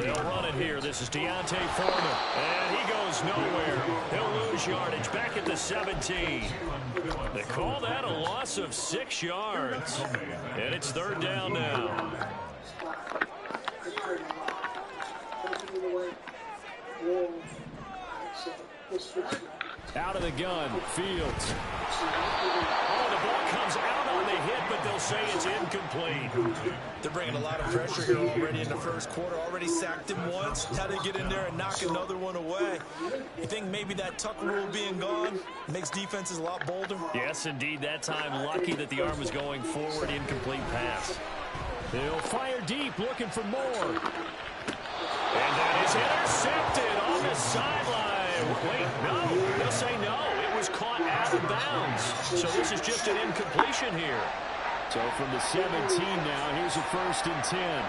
They'll run it here. This is Deontay Foreman, and he goes nowhere. He'll lose yardage back at the 17. They call that a loss of 6 yards, and it's 3rd down now. Out of the gun, Fields. Oh, the ball comes out on the hit, but they'll say it's incomplete. They're bringing a lot of pressure here already in the first quarter. Already sacked him once. How to get in there and knock another one away. You think maybe that tuck rule being gone makes defenses a lot bolder? Yes, indeed. That time, lucky that the arm was going forward. Incomplete pass. They'll fire deep, looking for more. And that is intercepted on the sideline. Wait, no. They'll say no. It was caught out of bounds. So this is just an incompletion here. So from the 17 now, here's a 1st and 10.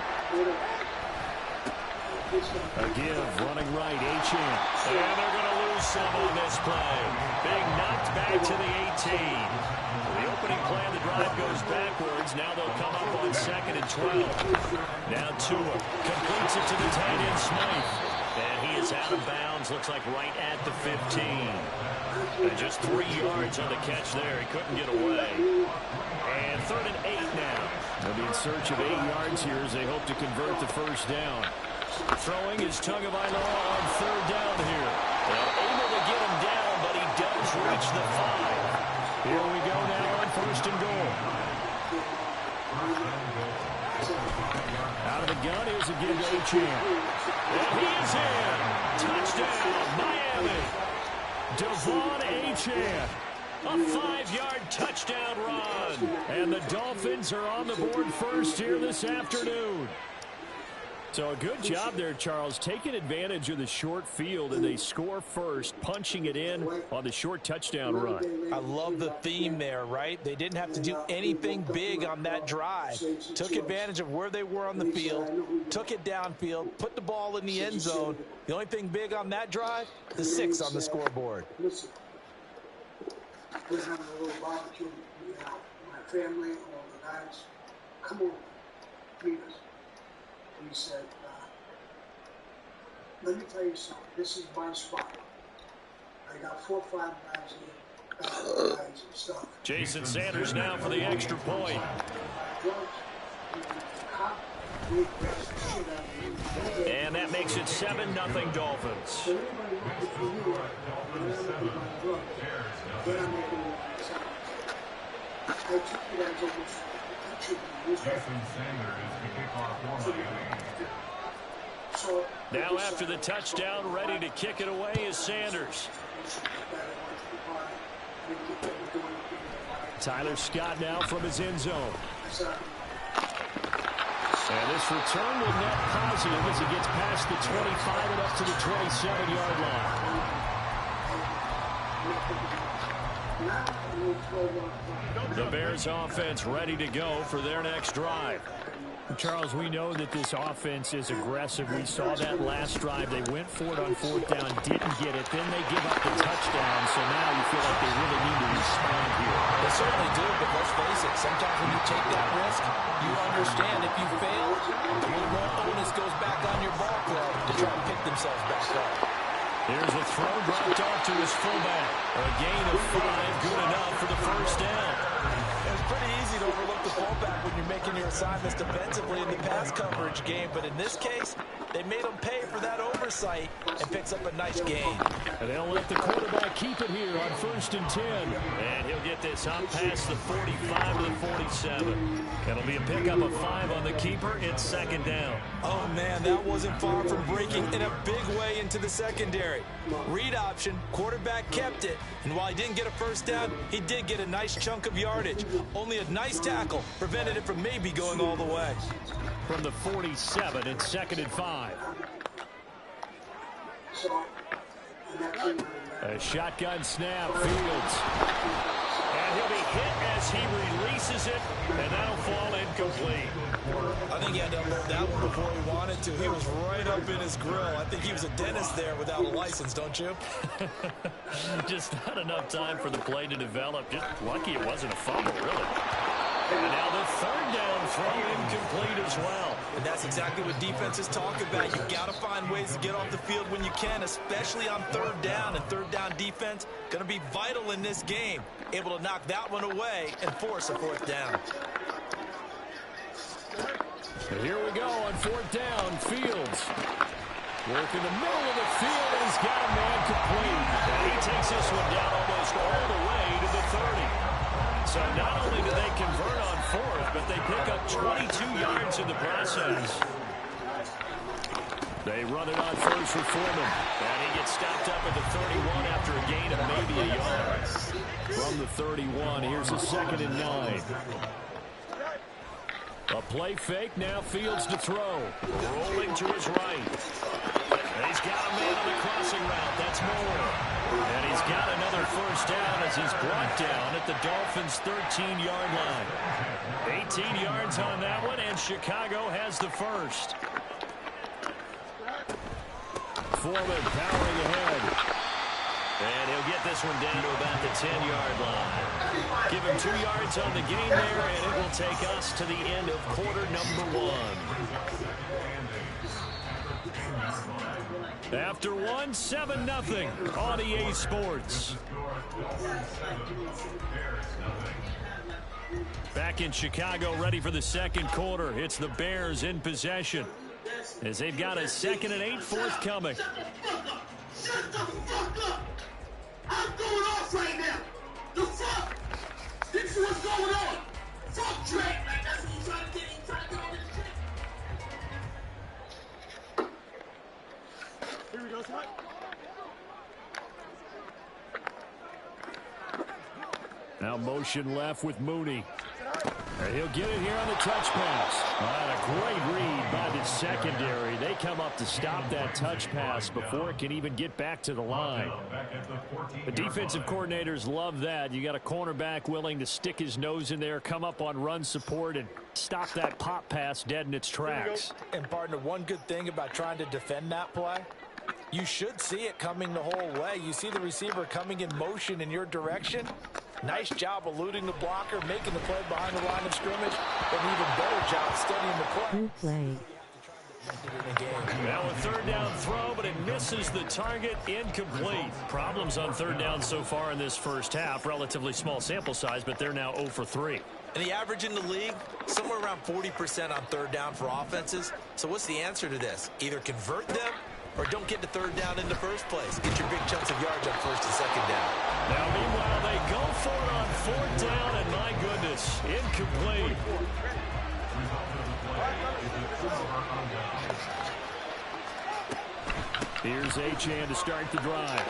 A give, running right, Achane. And they're going to lose some on this play. Being knocked back to the 18. The opening play of the drive goes backwards. Now they'll come up on 2nd and 12. Now Tua completes it to the tight end, Smythe. And he is out of bounds, looks like right at the 15. And just 3 yards on the catch there. He couldn't get away. And 3rd and 8 now. They'll be in search of 8 yards here as they hope to convert the 1st down. Throwing is Tagovailoa on 3rd down here. They're able to get him down, but he does reach the 5. Here we go now on 1st and goal. Out of the gun, here's a give to Achane. And he is in. Touchdown, Miami. Devon Achane. A 5-yard touchdown run. And the Dolphins are on the board first here this afternoon. So a good job there, Charles, taking advantage of the short field, and they score first, punching it in on the short touchdown run. I love the theme there, right? They didn't have to do anything big on that drive. Took advantage of where they were on the field, took it downfield, put the ball in the end zone. The only thing big on that drive, the 6 on the scoreboard. Listen, we're having a little barbecue. My family, all the guys, come on, meet us. He said, let me tell you something. This is my spot. I got 4 or 5 guys here. Guys and stuff. Jason Sanders now for the extra point. And that makes it 7-0 Dolphins. Now after the touchdown, ready to kick it away is Sanders. Tyler Scott now from his end zone. And this return will net positive as he gets past the 25 and up to the 27-yard line. The Bears offense ready to go for their next drive. Charles, we know that this offense is aggressive. We saw that last drive. They went for it on 4th down, didn't get it. Then they give up the touchdown. So now you feel like they really need to respond here. They certainly do, but let's face it. Sometimes when you take that risk, you understand if you fail, a little more onus goes back on your ball club to try to pick themselves back up. Here's a throw dropped off to his fullback. A gain of 5, good enough for the first down. It's pretty easy to overlook the fullback when you're making your assignments defensively in the pass coverage game, but in this case, they made him pay for that oversight and picks up a nice gain. And they'll let the quarterback keep it here on 1st and 10. And he'll get this up past the 45 to the 47. It'll be a pickup of 5 on the keeper. It's 2nd down. Oh, man, that wasn't far from breaking in a big way into the secondary. Read option, quarterback kept it, and while he didn't get a first down, he did get a nice chunk of yardage. Only a nice tackle prevented it from maybe going all the way. From the 47, it's 2nd and 5. A shotgun snap, Fields. And he'll be hit as he releases it, and that'll fall incomplete. I think he had to unload that one before he wanted to. He was right up in his grill. I think he was a dentist there without a license, don't you? Just not enough time for the play to develop. Just lucky it wasn't a fumble, really. And now the 3rd down throw incomplete as well. And that's exactly what defenses talk about. You've got to find ways to get off the field when you can, especially on 3rd down. And 3rd down defense going to be vital in this game. Able to knock that one away and force a 4th down. And here we go on 4th down. Fields. Work in the middle of the field, and he's got a man complete. And he takes this one down almost all the way to the 30. So not only do they convert on 4th, but they pick up 22 yards in the process. They run it on 1st for Foreman. And he gets stopped up at the 31 after a gain of maybe a yard. From the 31, here's a 2nd and 9. A play fake, now Fields to throw. Rolling to his right. And he's got a man on the crossing route. That's Moore. And he's got another first down as he's brought down at the Dolphins' 13-yard line. 18 yards on that one, and Chicago has the first. Foreman powering ahead. And he'll get this one down to about the 10-yard line. Give him 2 yards on the gain there, and it will take us to the end of quarter number 1. After 1, 7-0 on EA Sports. Back in Chicago, ready for the 2nd quarter. It's the Bears in possession as they've got a 2nd and 8 forthcoming. Shut the fuck up! I'm going off right now! The fuck? This is what's going on! Fuck Drake, man! That's what he's trying to get. He's trying to get all this shit. Here we go, son. Now motion left with Mooney. And he'll get it here on the touch pass. A great read by the secondary. They come up to stop that touch pass before it can even get back to the line. The defensive coordinators love that. You got a cornerback willing to stick his nose in there, come up on run support, and stop that pop pass dead in its tracks. And partner, one good thing about trying to defend that play, you should see it coming the whole way. You see the receiver coming in motion in your direction. Nice job eluding the blocker, making the play behind the line of scrimmage, and even better job studying the play. Now a 3rd down throw, but it misses the target, incomplete. Problems on 3rd down so far in this first half. Relatively small sample size, but they're now 0 for 3. And the average in the league, somewhere around 40% on third down for offenses. So what's the answer to this? Either convert them or don't get to third down in the first place. Get your big chunks of yards on first and second down. Now, meanwhile, they go for it on fourth down, and my goodness, incomplete. Here's Achane to start the drive.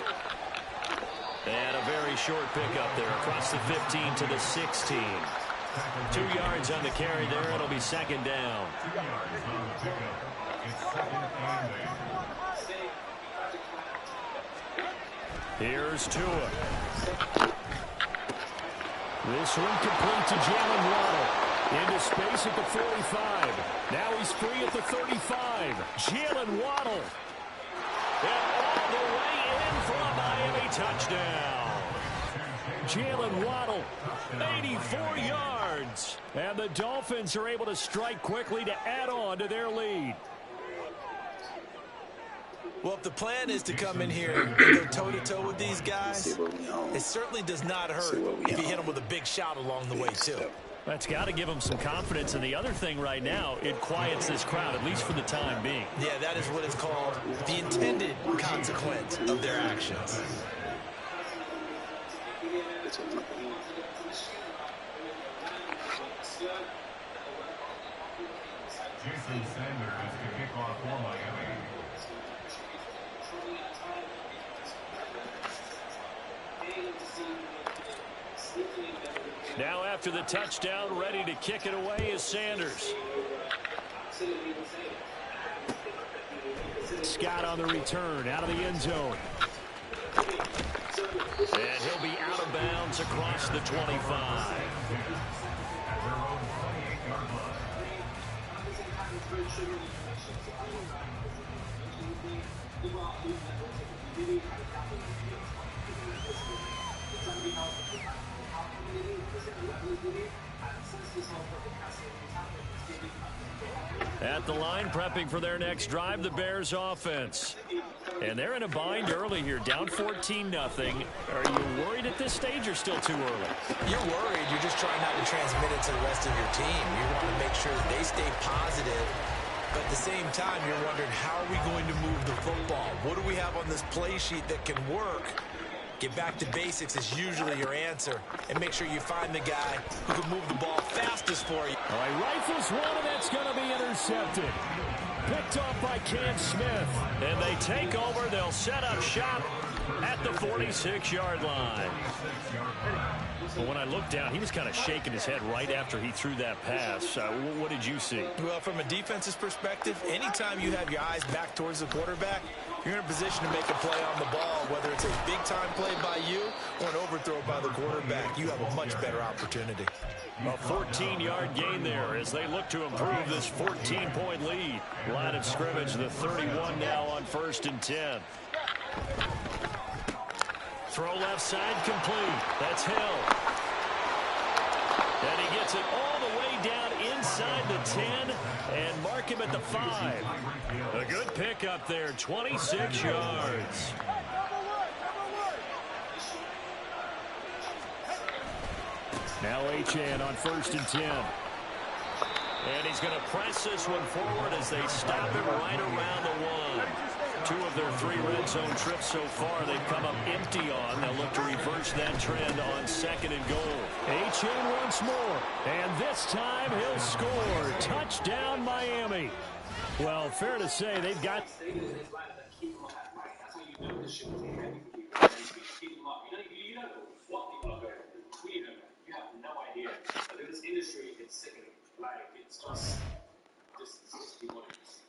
And a very short pickup there across the 15 to the 16. 2 yards on the carry there. It'll be second down. 2 yards on the pickup. It's second and 8. Here's Tua. This one complete to Jalen Waddle. Into space at the 45. Now he's free at the 35. Jalen Waddle. And all the way in for a Miami touchdown. Jalen Waddle, 84 yards. And the Dolphins are able to strike quickly to add on to their lead. Well, if the plan is to come in here and go toe-to-toe with these guys, it certainly does not hurt if you hit them with a big shot along the way, too. That's got to give them some confidence. And the other thing right now, it quiets this crowd, at least for the time being. Yeah, that is what is called the intended consequence of their actions. Jason Sanders to kick off for Miami. Now after the touchdown, ready to kick it away is Sanders. Scott on the return, out of the end zone. And he'll be out of bounds across the 25. At the line, prepping for their next drive, the Bears offense. And they're in a bind early here, down 14-0. Are you worried at this stage or still too early? You're worried. You're just trying not to transmit it to the rest of your team. You want to make sure that they stay positive. But at the same time, you're wondering, how are we going to move the football? What do we have on this play sheet that can work? Get back to basics is usually your answer. And make sure you find the guy who can move the ball fastest for you. All right, rifles one, and that's going to be intercepted. Picked off by Cam Smith. And they take over. They'll set up shop at the 46-yard line. But when I looked down, he was kind of shaking his head right after he threw that pass. What did you see? Well, from a defense's perspective, anytime you have your eyes back towards the quarterback, you're in a position to make a play on the ball, whether it's a big-time play by you or an overthrow by the quarterback. You have a much better opportunity. A 14-yard gain there as they look to improve this 14-point lead. Line of scrimmage, the 31 now on 1st and 10. Throw left side complete. That's Hill. And he gets it all the way down inside the 10 and mark him at the 5. A good pickup there, 26 yards. Now Achane on 1st and 10. And he's going to press this one forward as they stop him right around the 1. 2 of their 3 red zone trips so far they've come up empty on. They'll look to reverse that trend on 2nd and goal. Achane once more. And this time he'll score. Touchdown Miami. Well, fair to say they've got...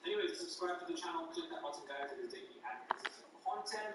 Anyway, subscribe to the channel, click that button, guys. It is daily and consistent content.